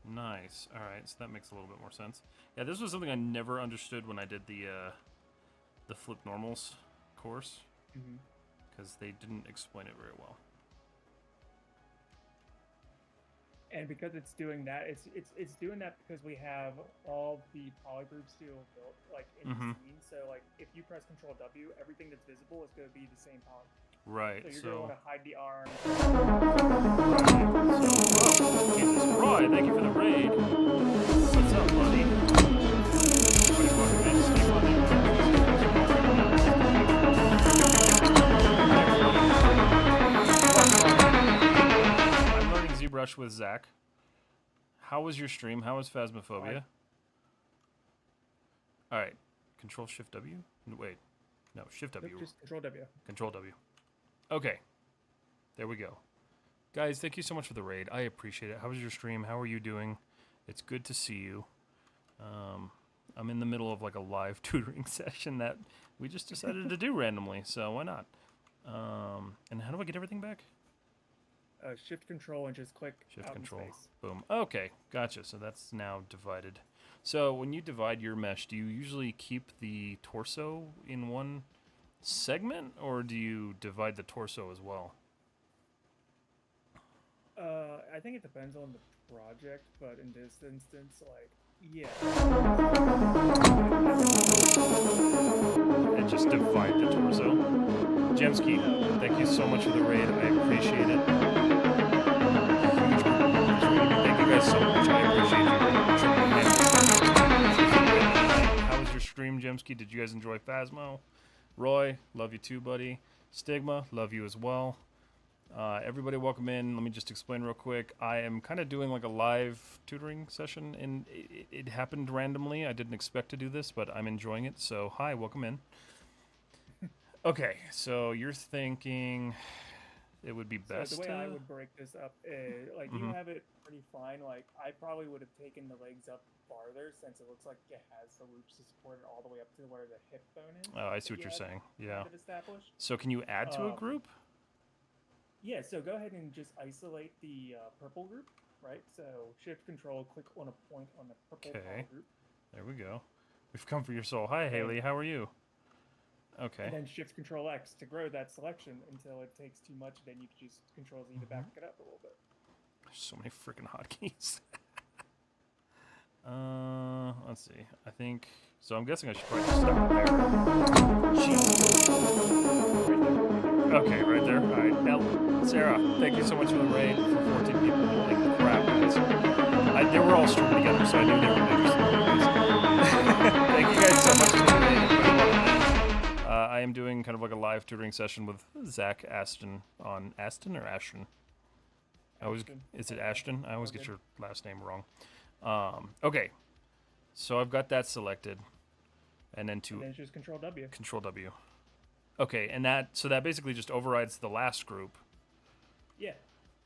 Nice. All right, so that makes a little bit more sense. Yeah, this was something I never understood when I did the Flip Normals course, because they didn't explain it very well. And because it's doing that, it's doing that because we have all the polygroups still built like in the scene. So like if you press Control W, everything that's visible is going to be the same poly. Right. So you're going to want to hide the arm. Jesus, Roy, thank you for the raid. What's up, buddy? Everybody's welcome in. Stay on there. with Zach. How was your stream? How was Phasmophobia? All right. Control Shift W? Wait. No, Shift W. Nope, just Control W. Control W. Okay. There we go. Guys, thank you so much for the raid. I appreciate it. How was your stream? How are you doing? It's good to see you. I'm in the middle of like a live tutoring session that we just decided to do randomly, so why not? And how do I get everything back? Shift Control and just click Shift out in Control. space. Boom. Okay, gotcha. So that's now divided. So when you divide your mesh, do you usually keep the torso in one segment, or do you divide the torso as well? I think it depends on the project, but in this instance, like, yeah. And just divide the torso. Jemski, thank you so much for the raid. I appreciate it. Thank you guys so much. I appreciate you. How was your stream, Jemski? Did you guys enjoy Phasmo? Roy, love you too, buddy. Stigma, love you as well. Everybody welcome in. Let me just explain real quick. I am kind of doing like a live tutoring session, and it happened randomly. I didn't expect to do this, but I'm enjoying it. So hi, welcome in. Okay, so you're thinking it would be best So the way I would break this up is, like, you have it pretty fine. Like, I probably would have taken the legs up farther, since it looks like it has the loops to support it all the way up to where the hip bone is. Oh, I see what you're saying. Yeah. Kind of established. So can you add to a group? Yeah, so go ahead and just isolate the purple group, right? So Shift Control, click on a point on the purple poly group. There we go. We've come for your soul. Hi, Haley. How are you? Okay. And then Shift Control X to grow that selection until it takes too much. Then you can just Control Z to back it up a little bit. There's so many freaking hotkeys. Let's see. I think so. I'm guessing I should probably just stop there. Jeez. Okay, right there. All right. Now, Sarah, thank you so much for the raid for 14 people. Holy crap, guys! They were all streaming together, so I knew they were going to do Thank you guys so much for the raid. I am doing kind of like a live tutoring session with Zach Aston on Aston or Ashton. Is it Ashton? I always get your last name wrong. Okay, so I've got that selected, and then then just Control W. Control W. Okay, and that basically just overrides the last group. Yeah.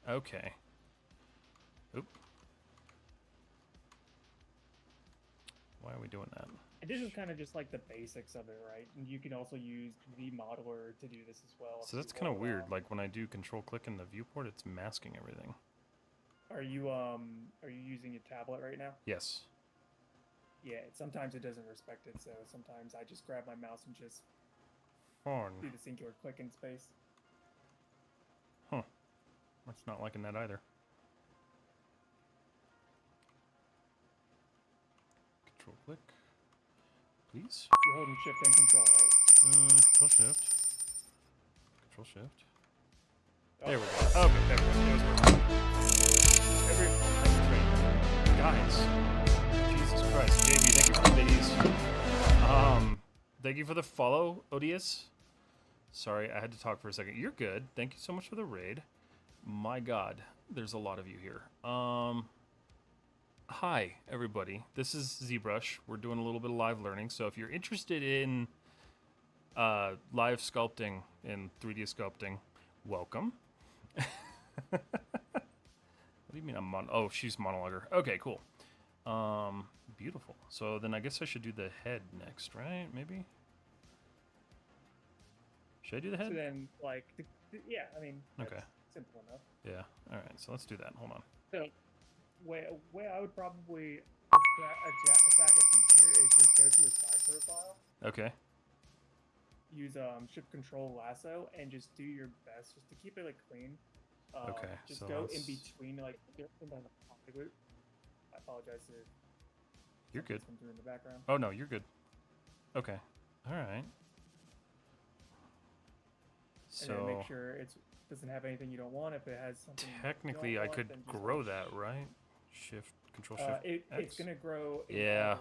Okay. Oop. Why are we doing that? And this is kind of just like the basics of it, right? And you can also use the modeler to do this as well. So that's kind of weird. Like when I do control click in the viewport, it's masking everything. Are you using your tablet right now? Yes. Yeah, sometimes it doesn't respect it, so sometimes I just grab my mouse and just do the singular click in space. Huh. That's not liking that either. Control click. Please? You're holding Shift and Control, right? Control Shift. Control Shift. Oh. There we go. Okay, there we go. Guys. Jesus Christ. JB, thank you for the biddies. Thank you for the follow, Odious. Sorry, I had to talk for a second. You're good. Thank you so much for the raid. My God, there's a lot of you here. Hi, everybody. This is Zbrush. We're doing a little bit of live learning. So if you're interested in live sculpting and 3D sculpting, welcome. What do you mean I'm oh, she's monologuer. Okay, cool. Beautiful. So then I guess I should do the head next, right? Maybe? Should I do the head? So then, like, yeah, I mean, that's simple enough. Yeah. All right. So let's do that. Hold on. So, way I would probably attack it from here is just go to a side profile. Okay. Use Shift Control Lasso and just do your best just to keep it like clean. Okay. Just so go in between like I apologize if you're good. come through in the background. Oh no, you're good. Okay. All right. So and then make sure it doesn't have anything you don't want. If it has something technically, I could grow that, right? Shift, Control Shift. It's gonna grow. In yeah.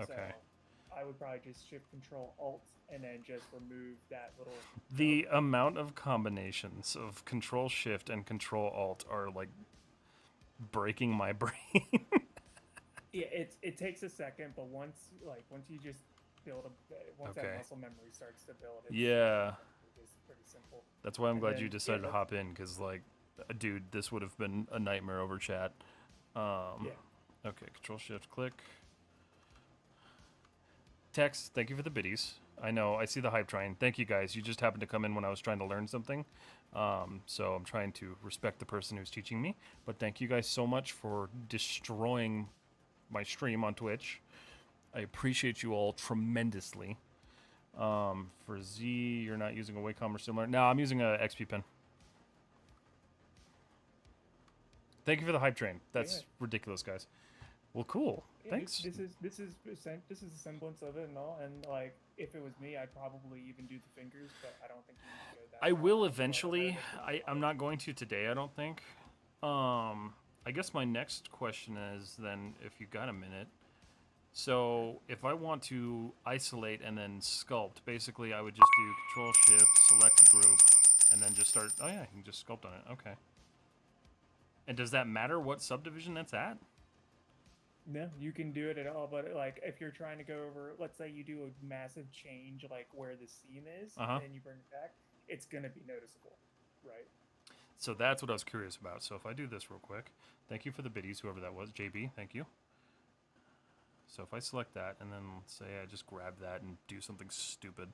Okay. So I would probably just Shift Control Alt and then just remove that little. The amount of combinations of Control Shift and Control Alt are like breaking my brain. Yeah, it takes a second, but once you just build once that Okay. muscle memory starts to build, Yeah. it's pretty simple. That's why I'm And glad then you decided to that's- hop in, because, like, dude, this would have been a nightmare over chat. yeah. Okay, Control-Shift-Click. Text, thank you for the biddies. I know, I see the hype train. Thank you, guys. You just happened to come in when I was trying to learn something. So I'm trying to respect the person who's teaching me. But thank you guys so much for destroying my stream on Twitch. I appreciate you all tremendously. For Z, you're not using a Wacom or similar. No, I'm using a XP pen. Thank you for the hype train. That's ridiculous, guys. Well, cool. Yeah, Thanks. This is a semblance of it and all, and like if it was me, I'd probably even do the fingers, but I don't think you need to go that I far. will eventually. I'm not going to today, I don't think. I guess my next question is then, if you got a minute. So if I want to isolate and then sculpt, basically I would just do Control Shift, select a group, and then just start. Oh yeah, you can just sculpt on it. Okay. And does that matter what subdivision that's at? No, you can do it at all, but like if you're trying to go over, let's say you do a massive change, like where the seam is, and you bring it back, it's gonna be noticeable, right? So that's what I was curious about. So if I do this real quick, thank you for the biddies, whoever that was, JB, thank you. So if I select that, and then let's say I just grab that and do something stupid.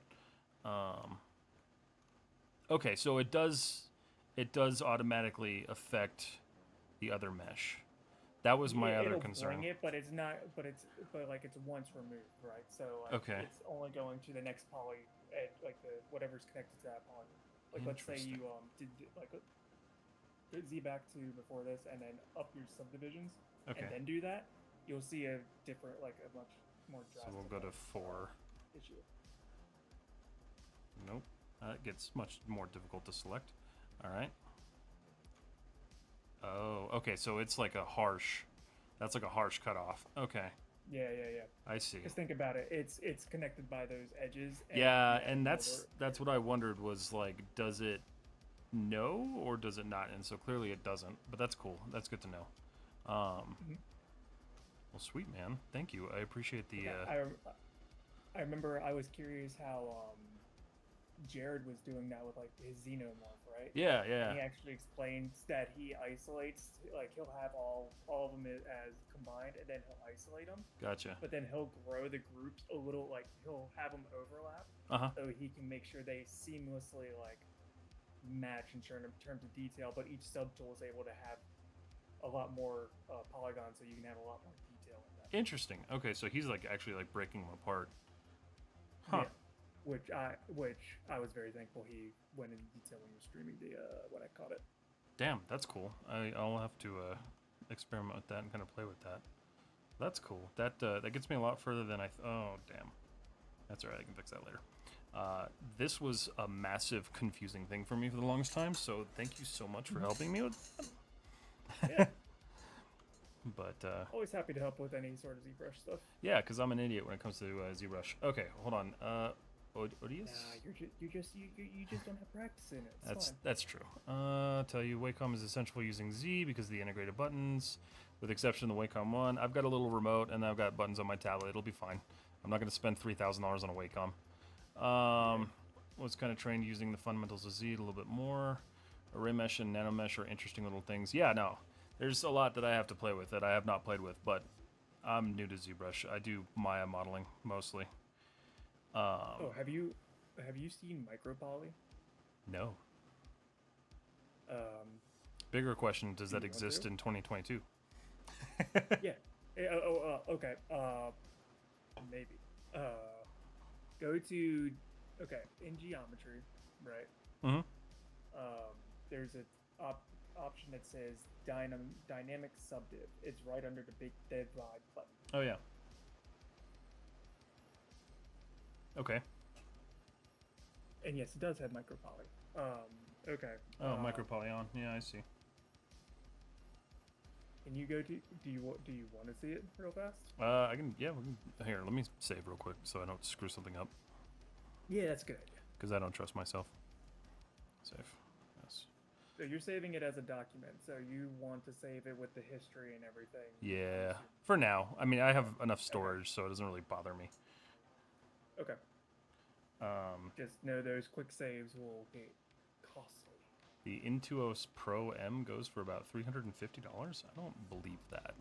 Okay, so it does automatically affect the other mesh. That was my other concern. Bring it, but it's not. But it's once removed, right? So like, okay, it's only going to the next poly, like the whatever's connected to that poly. Like let's say you did like Z back to before this, and then up your subdivisions, and then do that, you'll see a different, like a much more drastic. So we'll go to 4. Issue. Nope, it gets much more difficult to select. All right. Oh, okay, so it's like a harsh, that's like a harsh cutoff. Okay. Yeah. I see. Just think about it. It's connected by those edges. And yeah, and that's what I wondered was, like, does it know or does it not? And so clearly it doesn't, but that's cool. That's good to know. Well, sweet, man. Thank you. I appreciate the. I remember I was curious how Jared was doing that with like his xenomorph, right? Yeah. And he actually explains that he isolates, like he'll have all of them as combined, and then he'll isolate them. Gotcha. But then he'll grow the groups a little, like he'll have them overlap, so he can make sure they seamlessly like match in terms of detail. But each subtool is able to have a lot more polygons, so you can have a lot more detail in that. Interesting. Okay, so he's like actually like breaking them apart. Huh. Yeah. Which I was very thankful he went into detail when he was streaming the what I caught it. Damn, that's cool. I'll have to experiment with that and kind of play with that. That's cool. That gets me a lot further than I. Oh damn, that's alright. I can fix that later. This was a massive confusing thing for me for the longest time. So thank you so much for helping me with that. Yeah. But always happy to help with any sort of ZBrush stuff. Yeah, because I'm an idiot when it comes to ZBrush. Okay, hold on. Odious? Nah, you just don't have practice in it. That's true. Tell you, Wacom is essential for using Z because of the integrated buttons, with the exception of the Wacom one. I've got a little remote and I've got buttons on my tablet. It'll be fine. I'm not going to spend $3,000 on a Wacom. Was kind of trained using the fundamentals of Z a little bit more. Array mesh and nano mesh are interesting little things. Yeah, no. There's a lot that I have to play with that I have not played with, but I'm new to ZBrush. I do Maya modeling mostly. Have you seen micropoly? No. Bigger question: does that exist in 2022? Yeah. Okay. Maybe. Go to in geometry, right? Mm-hmm. There's a option that says dynamic subdiv. It's right under the big divide button. Oh yeah. Okay. And yes, it does have micropoly. Okay. Oh, micropolyon. Yeah, I see. Can you go to? Do you want to see it real fast? I can. Yeah, we can. Here, let me save real quick so I don't screw something up. Yeah, that's a good idea. Because I don't trust myself. Save. Yes. So you're saving it as a document, so you want to save it with the history and everything. Yeah, for now. I mean, I have enough Okay. storage, so it doesn't really bother me. Okay. Just know those quick saves will get costly. The Intuos Pro M goes for about $350. I don't believe that.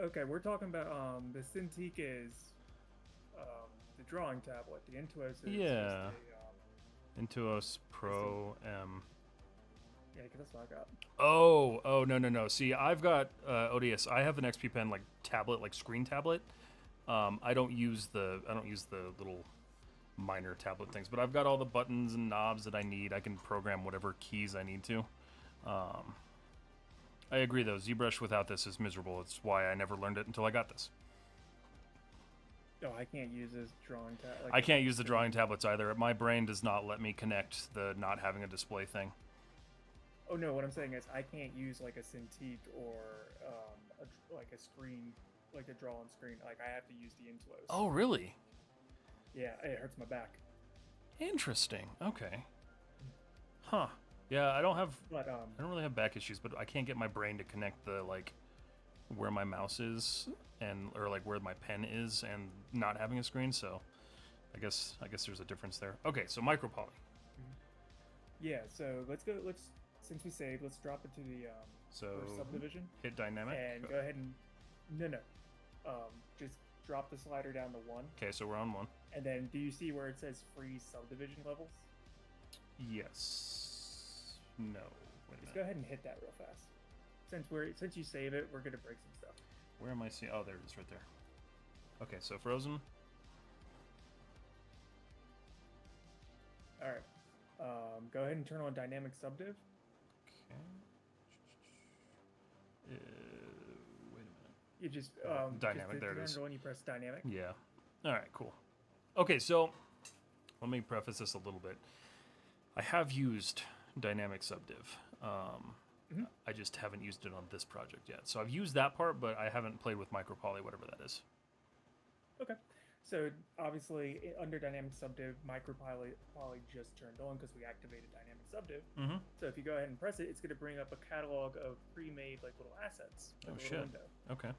Okay, we're talking about the Cintiq is the drawing tablet. The Intuos is Yeah. just Intuos Pro M. yeah, because that's what I got. Oh, no. See, I've got ODS. I have an XP Pen like tablet, like screen tablet. I don't use the little minor tablet things, but I've got all the buttons and knobs that I need. I can program whatever keys I need to. I agree though. ZBrush without this is miserable. It's why I never learned it until I got this. Oh, I can't use this drawing tablet. I can't use the drawing tablets either. My brain does not let me connect the not having a display thing. Oh no, what I'm saying is I can't use like a Cintiq or like a screen, like a draw on screen. Like I have to use the Intuos. Oh, really? Yeah, it hurts my back. Interesting. Okay. Huh. Yeah, I don't But really have back issues, but I can't get my brain to connect the like where my mouse is or like where my pen is and not having a screen, so I guess there's a difference there. Okay, so micropoly. yeah, so let's since we saved, let's drop it to the So first subdivision hit dynamic. and go ahead and no. Just drop the slider down to 1. Okay, so we're on 1. And then do you see where it says free subdivision levels? Yes. No. Wait a Just go minute. ahead and hit that real fast. Since you save it, we're gonna break some stuff. Where am I seeing? Oh, there it is, right there. Okay, so frozen. All right. Go ahead and turn on dynamic subdiv. Okay. Wait a minute. You just Dynamic, Just there it is. When you press dynamic. Yeah. All right, cool. Okay, so let me preface this a little bit. I have used dynamic subdiv. I just haven't used it on this project yet. So I've used that part, but I haven't played with micropoly, whatever that is. Okay. So obviously under dynamic subdiv, micropoly just turned on because we activated dynamic subdiv. Mm-hmm. So if you go ahead and press it, it's going to bring up a catalog of pre-made like little assets. Oh, Like a little shit. window. Okay.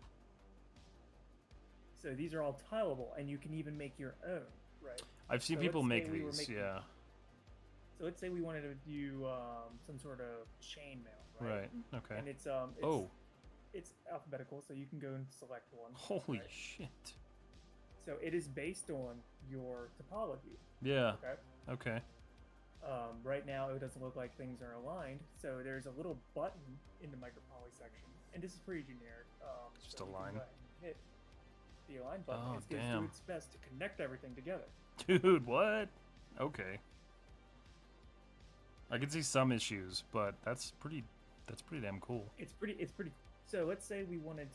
So these are all tileable, and you can even make your own, right? I've seen So people let's say make we were these, making- yeah. So let's say we wanted to do some sort of chainmail, right? Right. Okay. And it's Oh. it's alphabetical, so you can go and select one. Holy right? shit. So it is based on your topology. Yeah. Okay. Okay. Right now, it doesn't look like things are aligned. So there's a little button in the micropoly section, and this is pretty generic. Just so a you can line. go ahead and hit the align button. Oh, It's going to damn. do its best to connect everything together. Dude, what? Okay. I can see some issues, but that's pretty damn cool. It's pretty. So let's say we wanted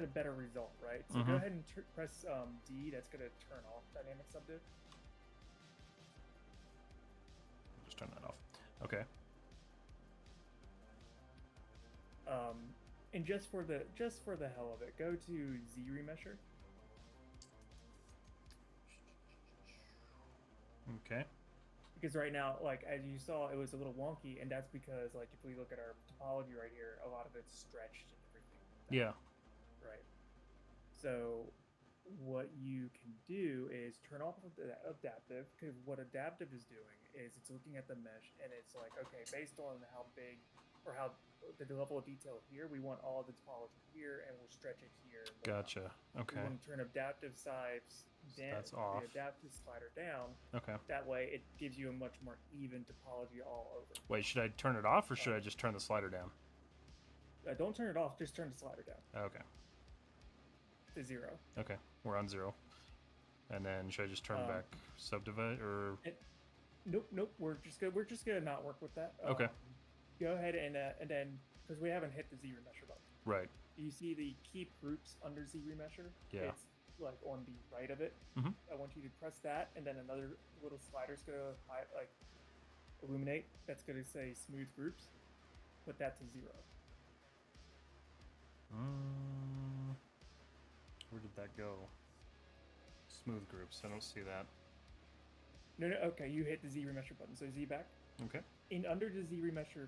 a better result, right? So Mhm. go ahead and press D. That's going to turn off dynamic subdiv. Just turn that off. Okay. And just for the hell of it, go to Z remesher. Okay. Because right now, like as you saw, it was a little wonky, and that's because like if we look at our topology right here, a lot of it's stretched and everything. Yeah. Right. So what you can do is turn off the adaptive, because what adaptive is doing is it's looking at the mesh and it's like, okay, based on how big or how the level of detail here, we want all the topology here, and we'll stretch it here. and whatnot. Gotcha. We Okay. want to turn adaptive sides down, That's off. the adaptive slider down. Okay. That way, it gives you a much more even topology all over. Wait, should I turn it off or should I just turn the slider down? Don't turn it off. Just turn the slider down Okay. to 0. Okay. We're on 0. And then should I just turn Um, back subdivide or Nope. We're just gonna not work with that. Okay. Go ahead and then because we haven't hit the Z remesher button. right? You see the keep groups under Z remesher? Yeah. It's like on the right of it. Mhm. I want you to press that, and then another little slider's gonna illuminate. That's gonna say smooth groups. Put that to 0. Where did that go? Smooth groups. I don't see that. No, no. Okay, you hit the Z remesher button. So Z back. Okay. In under the Z remesher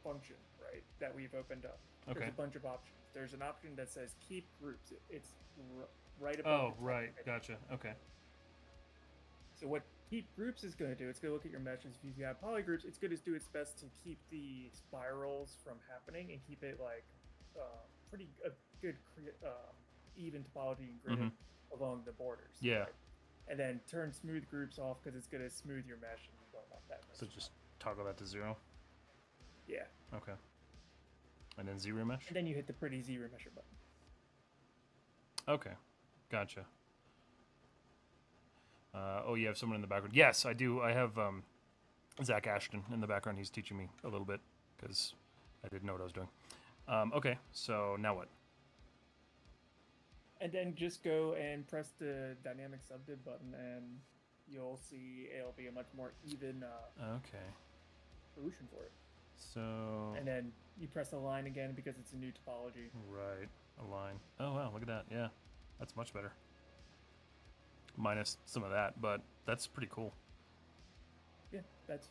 function, right, that we've opened up. Okay. There's a bunch of options. There's an option that says keep groups. It's right above. Oh, the right. text. Gotcha. Okay. So what keep groups is going to do, it's going to look at your meshes. If you have polygroups, it's going to do its best to keep the spirals from happening and keep it like pretty good even topology and grid along the borders. Yeah. Right? And then turn smooth groups off because it's going to smooth your mesh and you don't want that. So just toggle that to 0. Yeah. Okay. And then Z remesh. And then you hit the pretty Z remesher button. Okay. Gotcha. Oh, you have someone in the background. Yes, I do. I have Zach Ashton in the background. He's teaching me a little bit because I didn't know what I was doing. Okay, so now what? And then just go and press the dynamic subdiv button, and you'll see it'll be a much more even Okay. solution for it. So. And then you press align again because it's a new topology. Right. Align. Oh wow, look at that. Yeah, that's much better. Minus some of that, but that's pretty cool. Yeah, that's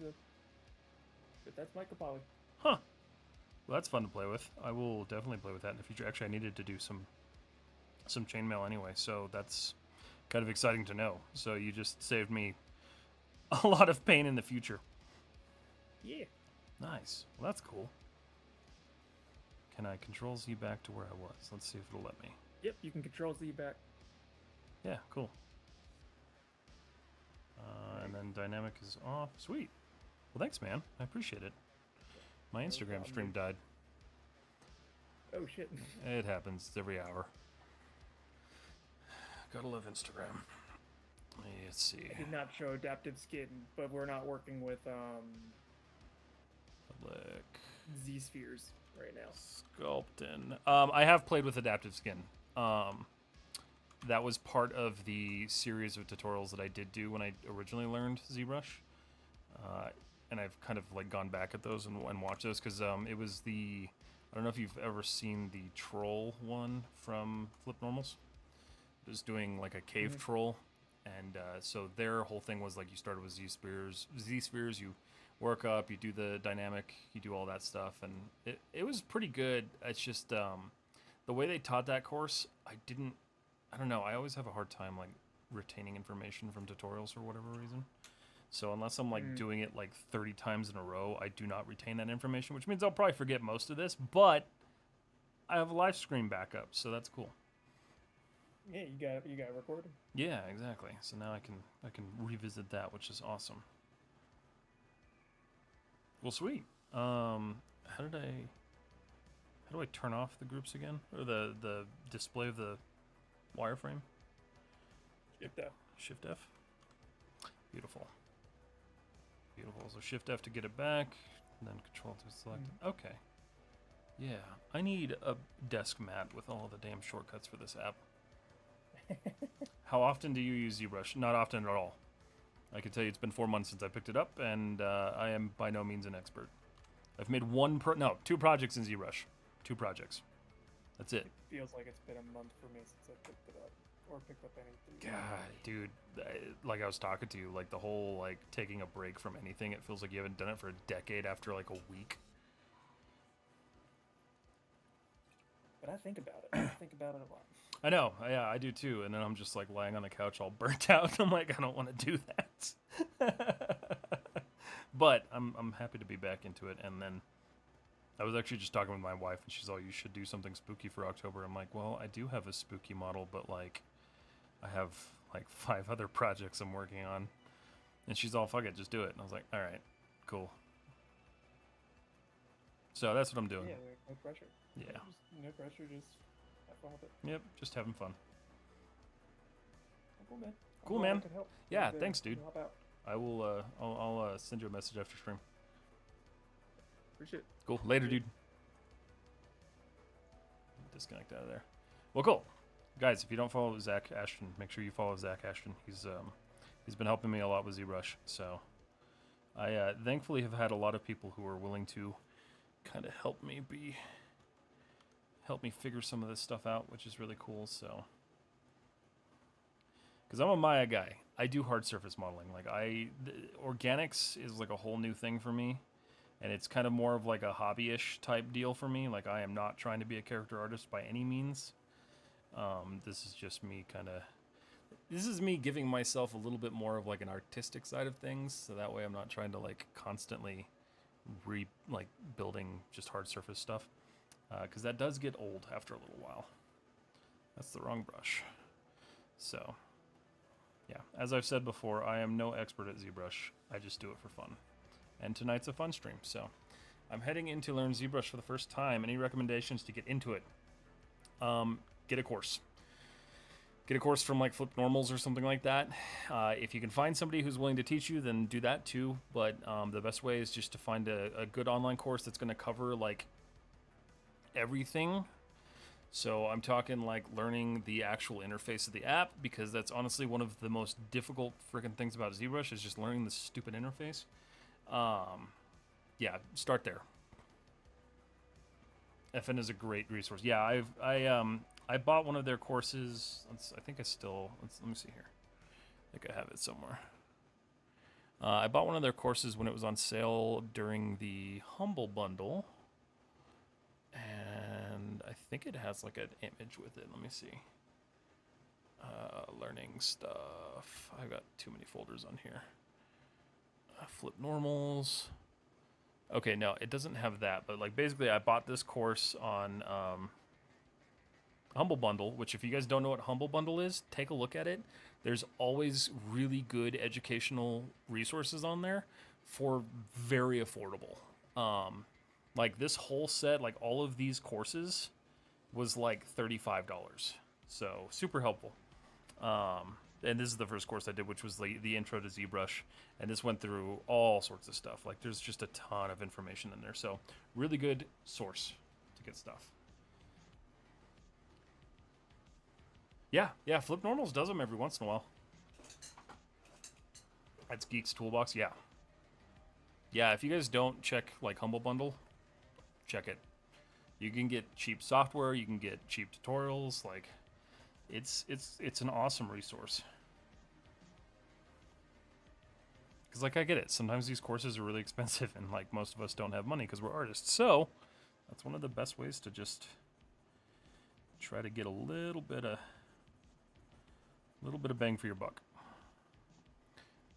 micropoly. Huh. Well, that's fun to play with. I will definitely play with that in the future. Actually, I needed to do some chainmail anyway, so that's kind of exciting to know. So you just saved me a lot of pain in the future. Yeah. Nice. Well, that's cool. Can I control Z back to where I was? Let's see if it'll let me. Yep, you can control Z back. Yeah, cool. And then dynamic is off. Sweet. Well, thanks, man. I appreciate it. My Instagram stream died. Oh, shit. It happens every hour. Gotta love Instagram. Let's see. I did not show adaptive skin, but we're not working with Public. Z-spheres right now. Sculpting. I have played with adaptive skin. That was part of the series of tutorials that I did do when I originally learned Zbrush. And I've kind of like gone back at those and watched those because it was the, I don't know if you've ever seen the troll one from Flip Normals. It was doing like a cave troll, and so their whole thing was like you started with Z-spheres, you work up, you do the dynamic, you do all that stuff, and it was pretty good. It's just the way they taught that course, I don't know, I always have a hard time like retaining information from tutorials for whatever reason. So unless I'm like doing it like 30 times in a row, I do not retain that information, which means I'll probably forget most of this, but I have a live stream backup, so that's cool. Yeah, you got recorded. Yeah, exactly. So now I can revisit that, which is awesome. Well, sweet. How do I turn off the groups again, or the display of the wireframe? Shift F. Shift F. Beautiful. Beautiful. So Shift F to get it back, and then Control to select it. Okay. Yeah, I need a desk mat with all the damn shortcuts for this app. How often do you use ZBrush? Not often at all. I can tell you it's been 4 months since I picked it up, and I am by no means an expert. I've made two projects in ZBrush. 2 projects. That's it. It feels like it's been a month for me since I picked it up, or picked up anything. God, dude, like I was talking to you, like the whole like taking a break from anything, it feels like you haven't done it for a decade after like a week. But I think about it. I think about it a lot. I know, yeah, I do too. And then I'm just like lying on the couch all burnt out. I'm like, I don't want to do that. But I'm happy to be back into it. And then I was actually just talking with my wife, and she's all, you should do something spooky for October. I'm like, well, I do have a spooky model, but like I have like 5 other projects I'm working on. And she's all, fuck it, just do it. And I was like, all right, cool. So that's what I'm doing. Yeah, no pressure. Yeah. No pressure, just have fun with it. Yep, just having fun. Cool, man. Cool, I'm glad man. I could help. Yeah, And, thanks, dude. Help out. I will. I'll send you a message after stream. Appreciate it. Cool. Later, dude. Disconnect out of there. Well, cool, guys. If you don't follow Zach Ashton, make sure you follow Zach Ashton. He's been helping me a lot with ZBrush. So I thankfully have had a lot of people who are willing to kind of help me figure some of this stuff out, which is really cool. So because I'm a Maya guy. I do hard surface modeling. Like organics is like a whole new thing for me, and it's kind of more of like a hobby-ish type deal for me. Like I am not trying to be a character artist by any means. This is just me this is me giving myself a little bit more of like an artistic side of things, so that way I'm not trying to like constantly building just hard surface stuff, because that does get old after a little while. That's the wrong brush. So yeah, as I've said before, I am no expert at ZBrush. I just do it for fun, and tonight's a fun stream, so I'm heading in to learn ZBrush for the first time. Any recommendations to get into it? Get a course. Get a course from like Flip Normals or something like that. If you can find somebody who's willing to teach you, then do that too. But the best way is just to find a good online course that's going to cover like everything. So I'm talking like learning the actual interface of the app, because that's honestly one of the most difficult freaking things about ZBrush is just learning the stupid interface. Yeah, start there. FN is a great resource. Yeah, I bought one of their courses. Let me see here. I think I have it somewhere. I bought one of their courses when it was on sale during the Humble Bundle. And I think it has like an image with it. Let me see. Learning stuff. I've got too many folders on here. Flip Normals. Okay, no, it doesn't have that. But like basically I bought this course on Humble Bundle, which if you guys don't know what Humble Bundle is, take a look at it. There's always really good educational resources on there for very affordable. Like this whole set, like all of these courses was like $35. So super helpful. And this is the first course I did, which was the intro to ZBrush. And this went through all sorts of stuff. Like there's just a ton of information in there. So really good source to get stuff. Yeah, Flip Normals does them every once in a while. That's Geek's Toolbox, yeah. Yeah, if you guys don't check like Humble Bundle, check it. You can get cheap software, you can get cheap tutorials, like it's an awesome resource. Cuz like I get it, sometimes these courses are really expensive and like most of us don't have money cuz we're artists. So, that's one of the best ways to just try to get a little bit of bang for your buck.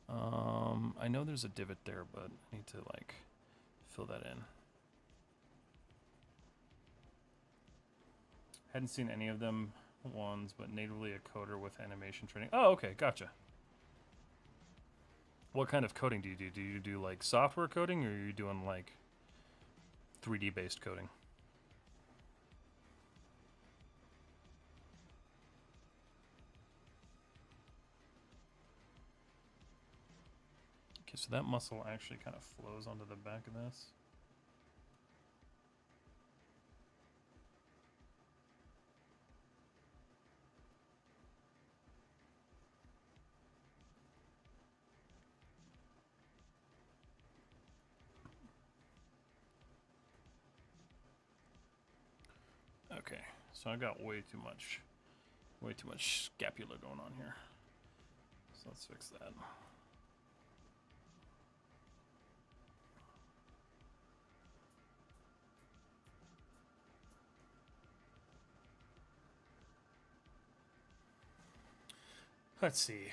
I know there's a divot there, but I need to like fill that in. Hadn't seen any of them ones, but natively a coder with animation training. Oh, okay, gotcha. What kind of coding do you do? Do you do like software coding, or are you doing like 3D based coding? Okay, so that muscle actually kind of flows onto the back of this. Okay, so I got way too much scapula going on here. So let's fix that. Let's see.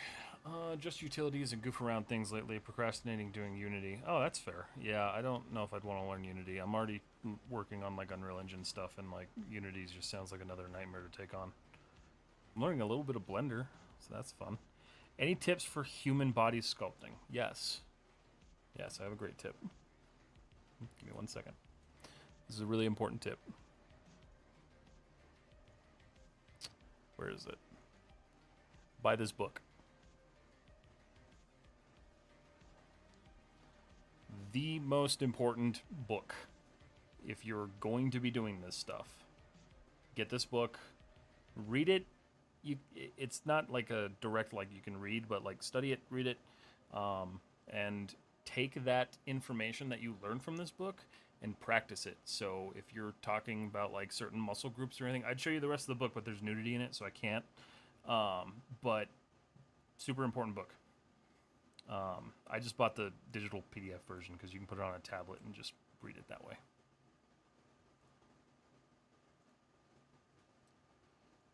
Just utilities and goof around things lately. Procrastinating doing Unity. Oh, that's fair. Yeah, I don't know if I'd want to learn Unity. I'm already working on like Unreal Engine stuff, and like Unity just sounds like another nightmare to take on. I'm learning a little bit of Blender, so that's fun. Any tips for human body sculpting? Yes. Yes, I have a great tip. Give me 1 second. This is a really important tip. Where is it? Buy this book. The most important book if you're going to be doing this stuff. Get this book, read it. It's not like a direct like you can read, but like study it, read it, and take that information that you learn from this book and practice it. So if you're talking about like certain muscle groups or anything, I'd show you the rest of the book, but there's nudity in it, so I can't. But Super important book. I just bought the digital PDF version because you can put it on a tablet and just read it that way.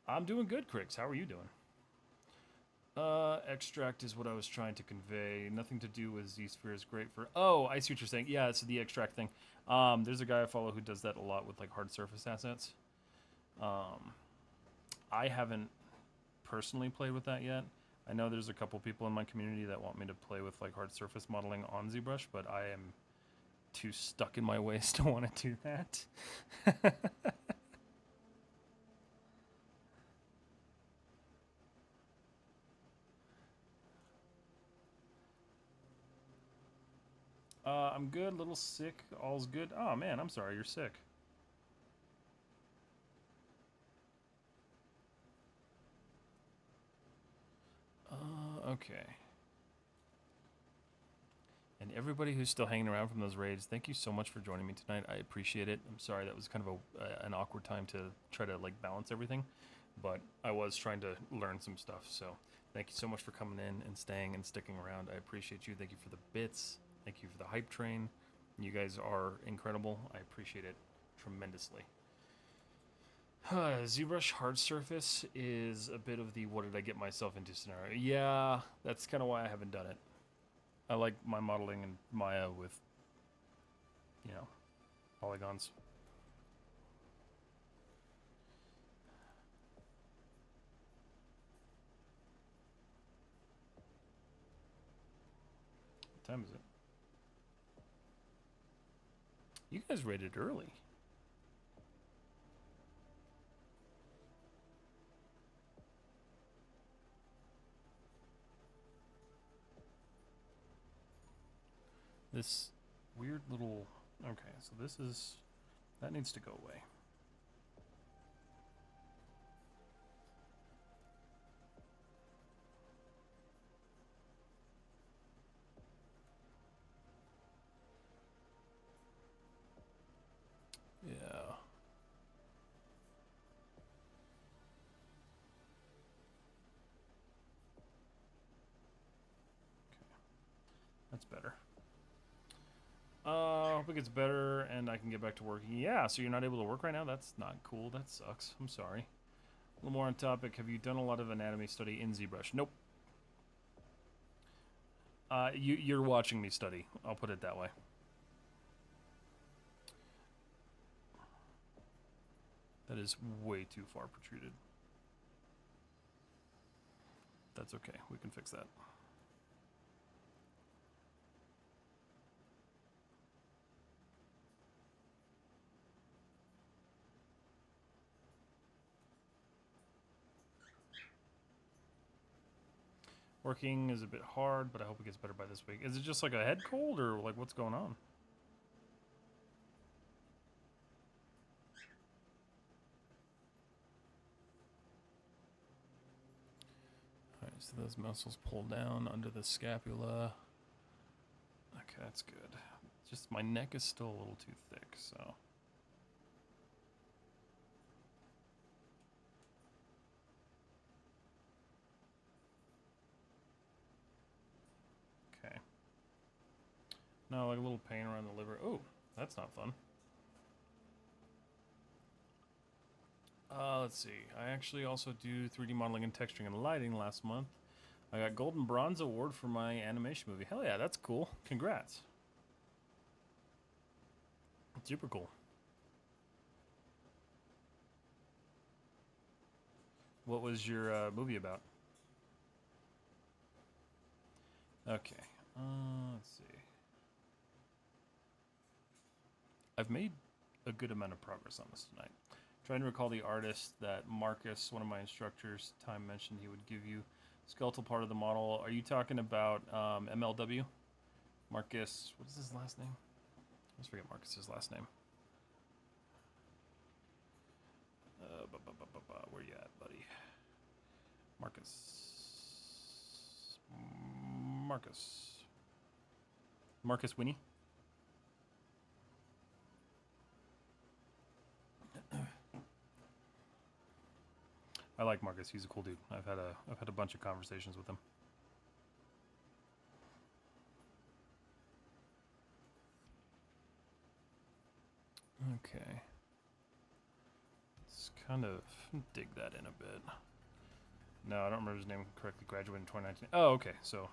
I'm doing good, Crix. How are you doing? Extract is what I was trying to convey. Nothing to do with Z-Sphere is great for... Oh, I see what you're saying. Yeah, it's the extract thing. There's a guy I follow who does that a lot with like hard surface assets. I haven't personally played with that yet. I know there's a couple people in my community that want me to play with like hard surface modeling on ZBrush, but I am too stuck in my ways to want to do that. I'm good, a little sick, all's good. Oh man, I'm sorry, you're sick. Okay. And everybody who's still hanging around from those raids, thank you so much for joining me tonight. I appreciate it. I'm sorry that was kind of an awkward time to try to like balance everything, but I was trying to learn some stuff. So thank you so much for coming in and staying and sticking around. I appreciate you. Thank you for the bits. Thank you for the hype train. You guys are incredible. I appreciate it tremendously. ZBrush hard surface is a bit of the what did I get myself into scenario. Yeah, that's kind of why I haven't done it. I like my modeling in Maya with, you know, polygons. What time is it? You guys rated early. This weird little... Okay, so this is... That needs to go away. Yeah. Okay. That's better. Hope it gets better and I can get back to working. Yeah, so you're not able to work right now? That's not cool. That sucks. I'm sorry. A little more on topic. Have you done a lot of anatomy study in ZBrush? Nope. You're watching me study. I'll put it that way. That is way too far protruded. That's okay. We can fix that. Working is a bit hard, but I hope it gets better by this week. Is it just like a head cold or like what's going on? Alright, so those muscles pull down under the scapula. Okay, that's good. Just my neck is still a little too thick, so... Okay. Now, like a little pain around the liver. Oh, that's not fun. Let's see. I actually also do 3D modeling and texturing and lighting last month. I got Gold and Bronze Award for my animation movie. Hell yeah, that's cool. Congrats. Super cool. What was your movie about? Okay. Let's see. I've made a good amount of progress on this tonight. Trying to recall the artist that Marcus, one of my instructors, time mentioned he would give you skeletal part of the model. Are you talking about MLW? Marcus, what is his last name? Let's forget Marcus's last name. Where you at, buddy? Marcus Winnie? I like Marcus. He's a cool dude. I've had a bunch of conversations with him. Okay. Let's kind of dig that in a bit. No, I don't remember his name correctly. Graduated in 2019. Oh, okay. So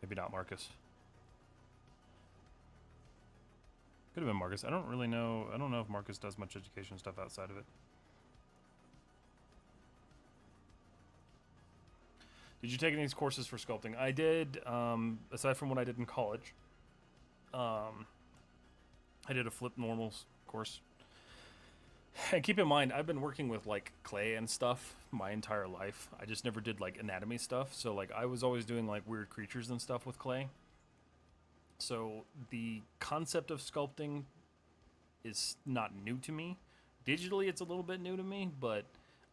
maybe not Marcus. Could have been Marcus. I don't really know. I don't know if Marcus does much education stuff outside of it. Did you take any courses for sculpting? I did, aside from what I did in college. I did a flip normals course. And keep in mind, I've been working with like clay and stuff my entire life. I just never did like anatomy stuff. So like I was always doing like weird creatures and stuff with clay. So the concept of sculpting is not new to me. Digitally, it's a little bit new to me, but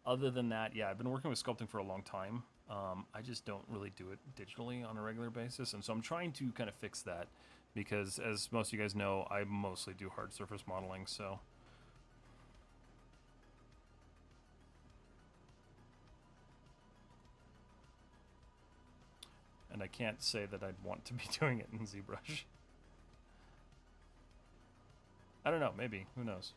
other than that, yeah, I've been working with sculpting for a long time. I just don't really do it digitally on a regular basis, and so I'm trying to kind of fix that because, as most of you guys know, I mostly do hard surface modeling, so... And I can't say that I'd want to be doing it in Zbrush. I don't know, maybe. Who knows?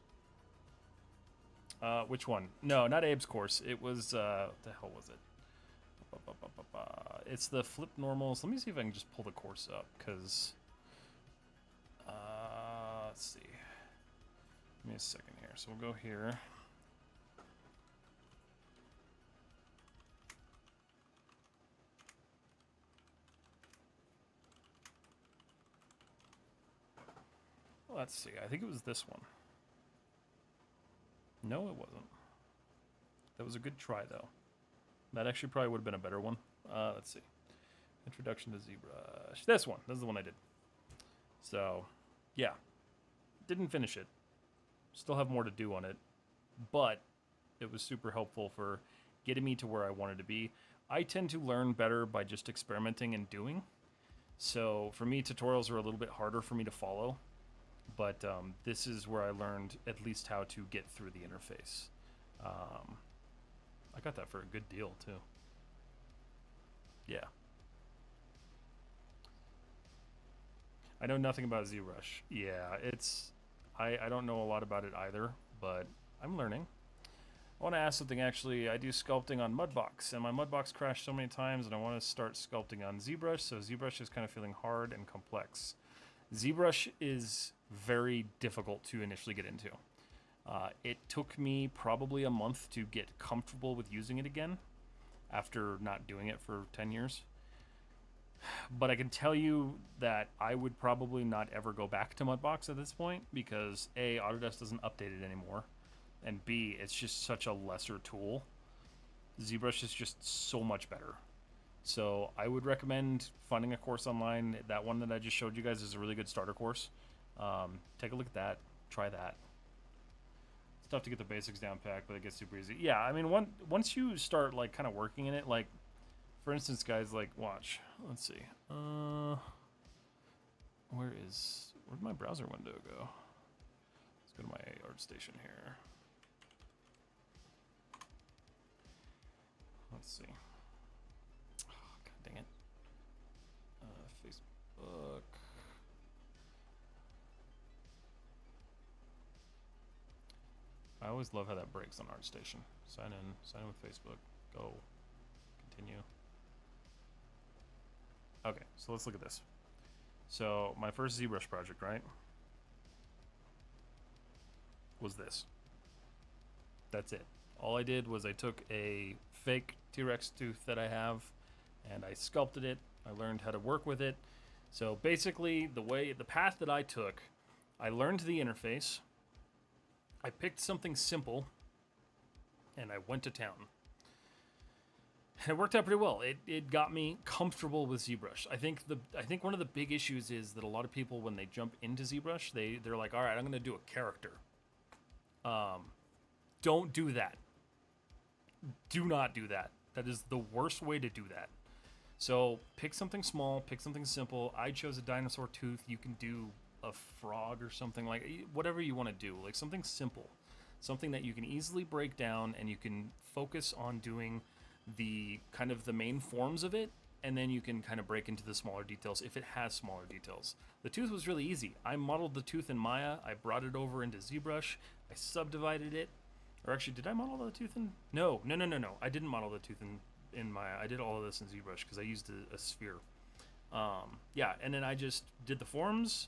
Which one? No, not Abe's course. It was, what the hell was it? It's the flip normals. Let me see if I can just pull the course up, because... let's see. Give me a second here. So we'll go here. Let's see. I think it was this one. No, it wasn't. That was a good try, though. That actually probably would have been a better one. Let's see. Introduction to Zbrush. This one. This is the one I did. So, yeah. Didn't finish it. Still have more to do on it. But it was super helpful for getting me to where I wanted to be. I tend to learn better by just experimenting and doing. So, for me, tutorials are a little bit harder for me to follow. But this is where I learned at least how to get through the interface. I got that for a good deal, too. Yeah. I know nothing about Zbrush. Yeah, it's... I don't know a lot about it either, but I'm learning. I want to ask something, actually. I do sculpting on Mudbox, and my Mudbox crashed so many times, and I want to start sculpting on Zbrush, so Zbrush is kind of feeling hard and complex. Zbrush is very difficult to initially get into. It took me probably a month to get comfortable with using it again after not doing it for 10 years. But I can tell you that I would probably not ever go back to Mudbox at this point because A, Autodesk doesn't update it anymore, and B, it's just such a lesser tool. Zbrush is just so much better. So I would recommend finding a course online. That one that I just showed you guys is a really good starter course. Take a look at that. Try that. It's tough to get the basics down packed, but it gets super easy. Yeah, I mean, once you start like kind of working in it, like for instance, guys, like watch. Let's see. Where'd my browser window go? Let's go to my ArtStation here. Let's see. Oh, God dang it. Facebook. I always love how that breaks on ArtStation. Sign in with Facebook. Go. Continue. Okay, so let's look at this. So my first ZBrush project, right, was this. That's it. All I did was I took a fake T-Rex tooth that I have and I sculpted it. I learned how to work with it. So basically the path that I took, I learned the interface. I picked something simple and I went to town. And it worked out pretty well. It got me comfortable with ZBrush. I think one of the big issues is that a lot of people, when they jump into ZBrush, they're like, all right, I'm going to do a character. Don't do that. Do not do that. That is the worst way to do that. So pick something small, pick something simple. I chose a dinosaur tooth. You can do a frog or something, like whatever you want to do, like something simple, something that you can easily break down and you can focus on doing the kind of the main forms of it and then you can kind of break into the smaller details if it has smaller details. The tooth was really easy. I modeled the tooth in Maya. I brought it over into Zbrush. I subdivided it. Or actually, did I model the tooth in? No. I didn't model the tooth in Maya. I did all of this in Zbrush because I used a sphere. Yeah, and then I just did the forms,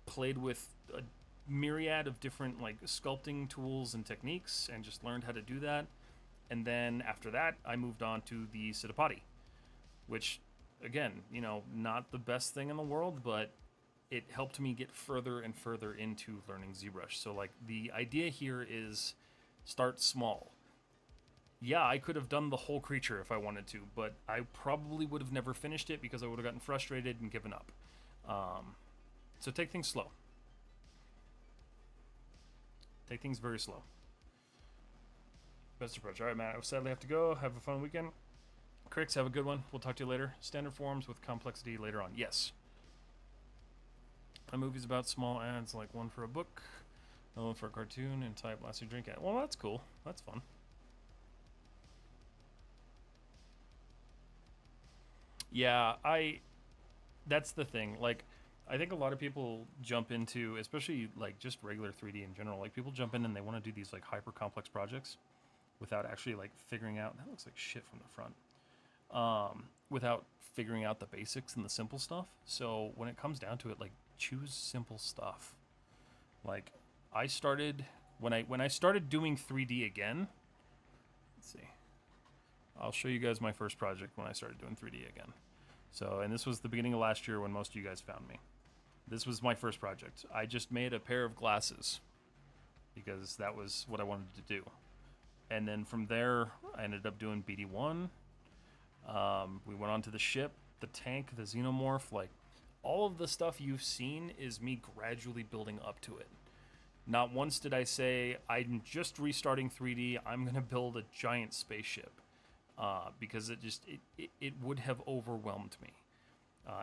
played with a myriad of different like sculpting tools and techniques, and just learned how to do that. And then after that, I moved on to the Siddhapati, which, again, you know, not the best thing in the world, but it helped me get further and further into learning ZBrush. So, like, the idea here is start small. Yeah, I could have done the whole creature if I wanted to, but I probably would have never finished it because I would have gotten frustrated and given up. So take things slow. Take things very slow. Best approach. All right, Matt, I sadly have to go. Have a fun weekend. Cricks, have a good one. We'll talk to you later. Standard forms with complexity later on. Yes. A movie's about small ads, like one for a book, one for a cartoon, and type last year drink ad. Well, that's cool. That's fun. Yeah, that's the thing. Like, I think a lot of people jump into, especially like just regular 3D in general, like people jump in and they want to do these like hyper complex projects without actually like figuring out, that looks like shit from the front, without figuring out the basics and the simple stuff. So when it comes down to it, like, choose simple stuff. Like, I started, when I started doing 3D again, let's see, I'll show you guys my first project when I started doing 3D again. So, and this was the beginning of last year when most of you guys found me. This was my first project. I just made a pair of glasses because that was what I wanted to do. And then from there, I ended up doing BD1. We went on to the ship, the tank, the xenomorph. Like, all of the stuff you've seen is me gradually building up to it. Not once did I say, I'm just restarting 3D, I'm going to build a giant spaceship. Because it would have overwhelmed me.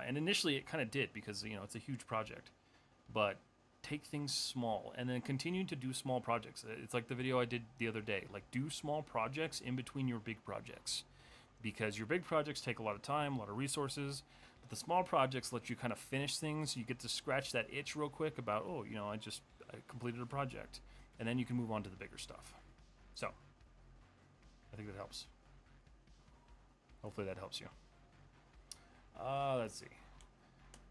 And initially it kind of did because, you know, it's a huge project. But take things small and then continue to do small projects. It's like the video I did the other day. Like, do small projects in between your big projects. Because your big projects take a lot of time, a lot of resources. But the small projects let you kind of finish things. You get to scratch that itch real quick about, oh, you know, I completed a project. And then you can move on to the bigger stuff. So, I think that helps. Hopefully that helps you. Let's see.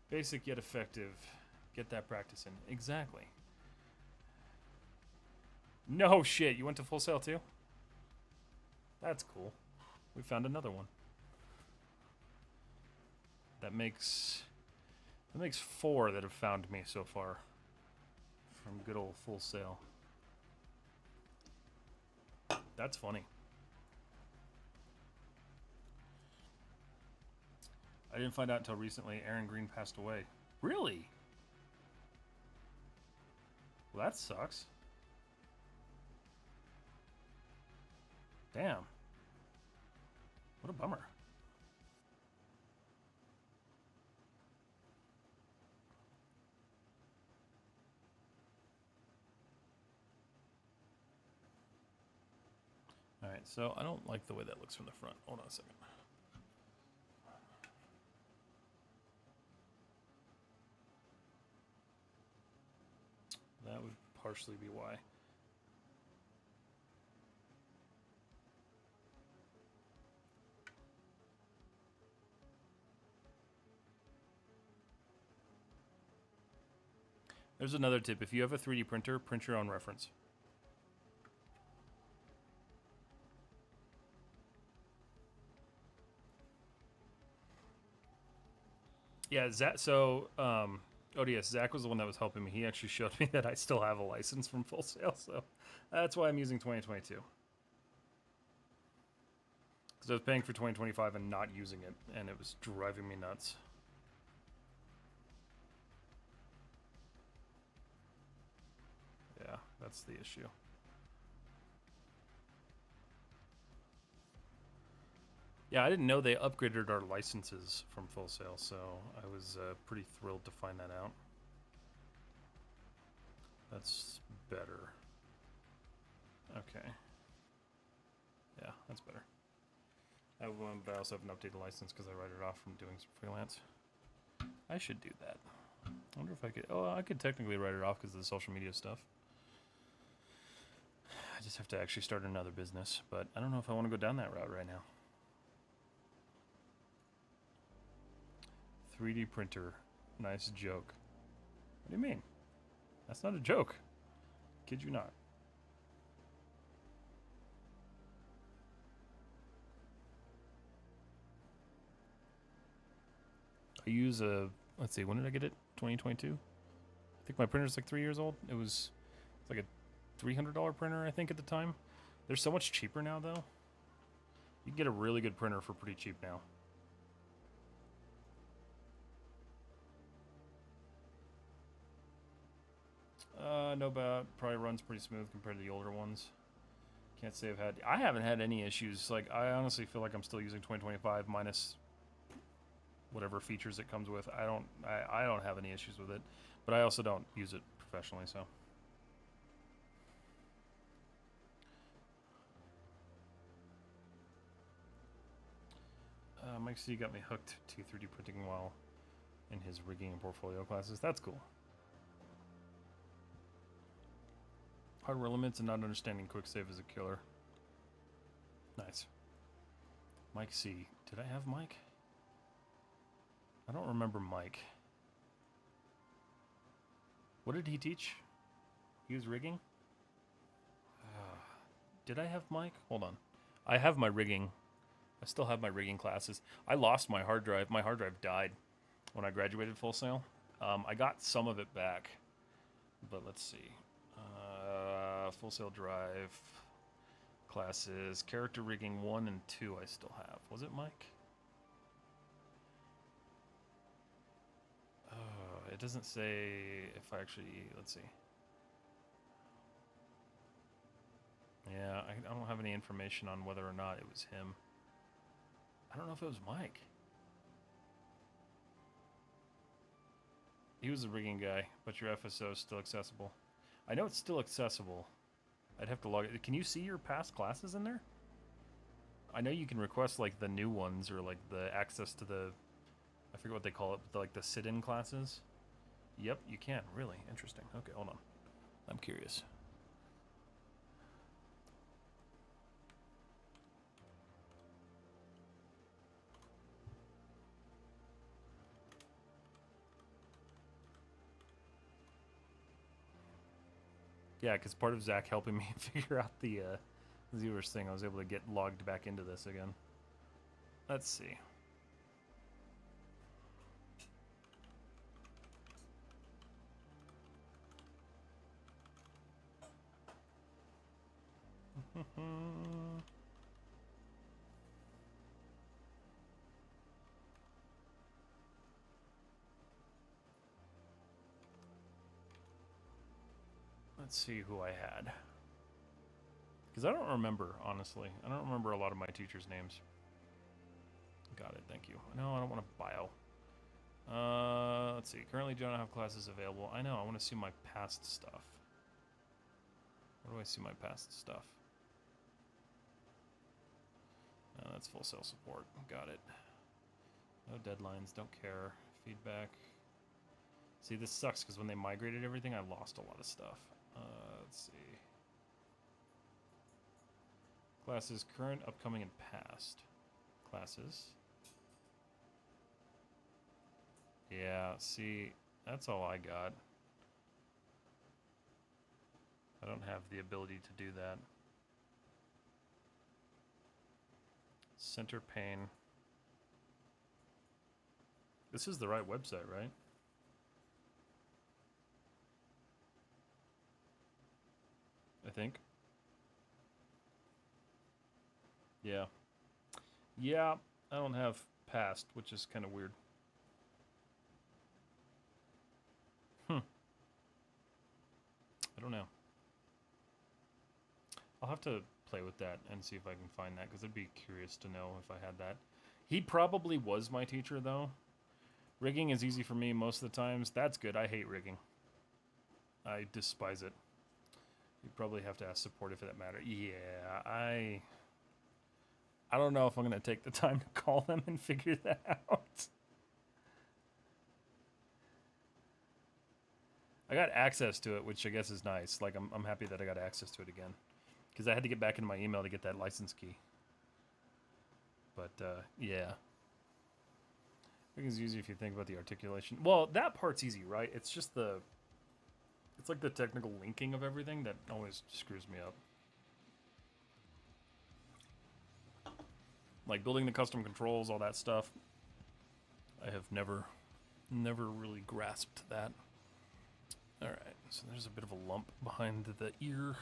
Basic yet effective. Get that practice in. Exactly. No shit, you went to Full Sail too? That's cool. We found another one. That makes 4 that have found me so far. From good old Full Sail. That's funny. I didn't find out until recently Aaron Green passed away. Really? Well, that sucks. Damn. What a bummer. Alright, so I don't like the way that looks from the front. Hold on a second. That would partially be why. There's another tip. If you have a 3D printer, print your own reference. Yeah, so ODS, Zach was the one that was helping me. He actually showed me that I still have a license from Full Sail, so that's why I'm using 2022. Because I was paying for 2025 and not using it, and it was driving me nuts. Yeah, that's the issue. Yeah, I didn't know they upgraded our licenses from Full Sail, so I was pretty thrilled to find that out. That's better. Okay. Yeah, that's better. but I also have an updated license because I write it off from doing some freelance. I should do that. I wonder if I could. Oh, I could technically write it off because of the social media stuff. I just have to actually start another business, but I don't know if I want to go down that route right now. 3D printer. Nice joke. What do you mean? That's not a joke. Kid you not. I use a, let's see, when did I get it? 2022? I think my printer's like 3 years old. It's like a $300 printer, I think, at the time. They're so much cheaper now, though. You can get a really good printer for pretty cheap now. No bad. Probably runs pretty smooth compared to the older ones. Can't say I haven't had any issues. Like, I honestly feel like I'm still using 2025 minus whatever features it comes with. I don't have any issues with it, but I also don't use it professionally, so. Mike C got me hooked to 3D printing while in his rigging and portfolio classes. That's cool. Hardware limits and not understanding quick save is a killer. Nice. Mike C. Did I have Mike? I don't remember Mike. What did he teach? He was rigging? Did I have Mike? Hold on. I have my rigging. I still have my rigging classes. I lost my hard drive. My hard drive died when I graduated Full Sail. I got some of it back. But let's see. Full Sail drive. Classes. Character rigging 1 and 2 I still have. Was it Mike? It doesn't say if I actually, let's see. Yeah, I don't have any information on whether or not it was him. I don't know if it was Mike. He was the rigging guy, but your FSO is still accessible. I know it's still accessible. I'd have to log it. Can you see your past classes in there? I know you can request like the new ones or like the access to the, I forget what they call it, but like the sit-in classes. Yep, you can. Really interesting. Okay, hold on. I'm curious. Yeah, because part of Zach helping me figure out the Zbrush thing, I was able to get logged back into this again. Let's see. Let's see who I had. Because I don't remember, honestly. I don't remember a lot of my teachers' names. Got it, thank you. No, I don't want a bio. Let's see. Currently do not have classes available. I know, I want to see my past stuff. Where do I see my past stuff? That's Full Sail support. Got it. No deadlines, don't care. Feedback. See, this sucks because when they migrated everything, I lost a lot of stuff. Let's see. Classes, current, upcoming, and past. Classes. Yeah, see, that's all I got. I don't have the ability to do that. Center pane. This is the right website, right? I think. Yeah. Yeah, I don't have past, which is kind of weird. I don't know. I'll have to play with that and see if I can find that, because I'd be curious to know if I had that. He probably was my teacher, though. Rigging is easy for me most of the times. That's good. I hate rigging. I despise it. You probably have to ask support if that matter. Yeah, I don't know if I'm going to take the time to call them and figure that out. I got access to it, which I guess is nice. Like, I'm happy that I got access to it again. Because I had to get back into my email to get that license key. But, yeah. I think it's easy if you think about the articulation. Well, that part's easy, right? It's just the... It's like the technical linking of everything that always screws me up. Like building the custom controls, all that stuff. I have never really grasped that. Alright, so there's a bit of a lump behind the ear.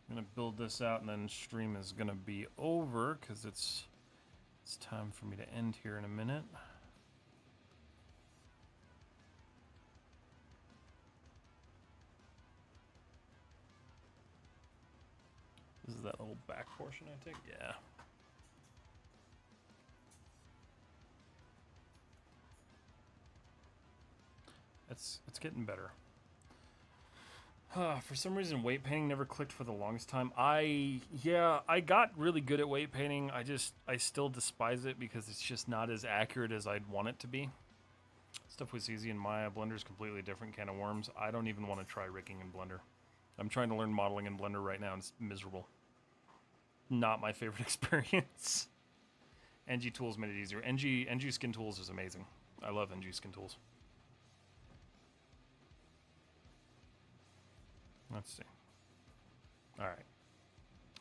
I'm gonna build this out and then stream is gonna be over because it's time for me to end here in a minute. This is that little back portion I take? Yeah. It's getting better. For some reason, weight painting never clicked for the longest time. I got really good at weight painting. I still despise it because it's just not as accurate as I'd want it to be. Stuff was easy in Maya. Blender's completely different can of worms. I don't even want to try rigging in Blender. I'm trying to learn modeling in Blender right now, and it's miserable. Not my favorite experience. NG Tools made it easier. NG Skin Tools is amazing. I love NG Skin Tools. Let's see. All right.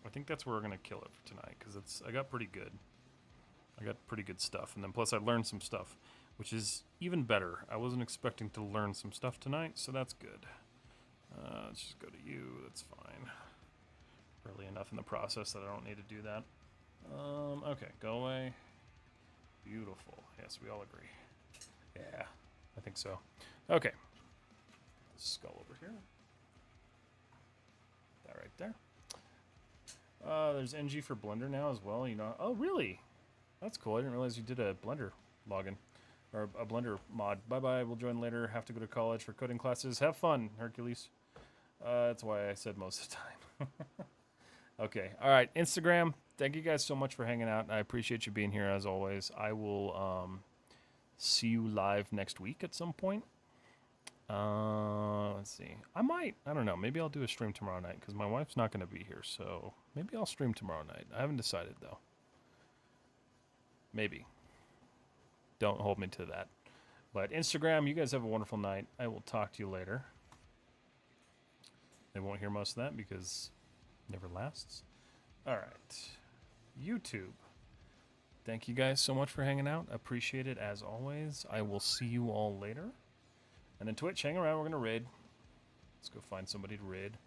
I think that's where we're gonna kill it for tonight because I got pretty good. I got pretty good stuff, and then plus I learned some stuff, which is even better. I wasn't expecting to learn some stuff tonight, so that's good. Let's just go to you. That's fine. Early enough in the process that I don't need to do that. Okay, go away. Beautiful. Yes, we all agree. Yeah, I think so. Okay. Skull over here. That right there. There's NG for Blender now as well. You know. Oh, really? That's cool. I didn't realize you did a Blender login or a Blender mod. Bye bye. We'll join later. Have to go to college for coding classes. Have fun, Hercules. That's why I said most of the time. Okay. All right. Instagram. Thank you guys so much for hanging out. I appreciate you being here as always. I will see you live next week at some point. Let's see. I don't know. Maybe I'll do a stream tomorrow night because my wife's not going to be here. So maybe I'll stream tomorrow night. I haven't decided though. Maybe. Don't hold me to that. But Instagram, you guys have a wonderful night. I will talk to you later. They won't hear most of that because it never lasts. All right. YouTube. Thank you guys so much for hanging out. Appreciate it as always. I will see you all later. And then Twitch, hang around. We're going to raid. Let's go find somebody to raid.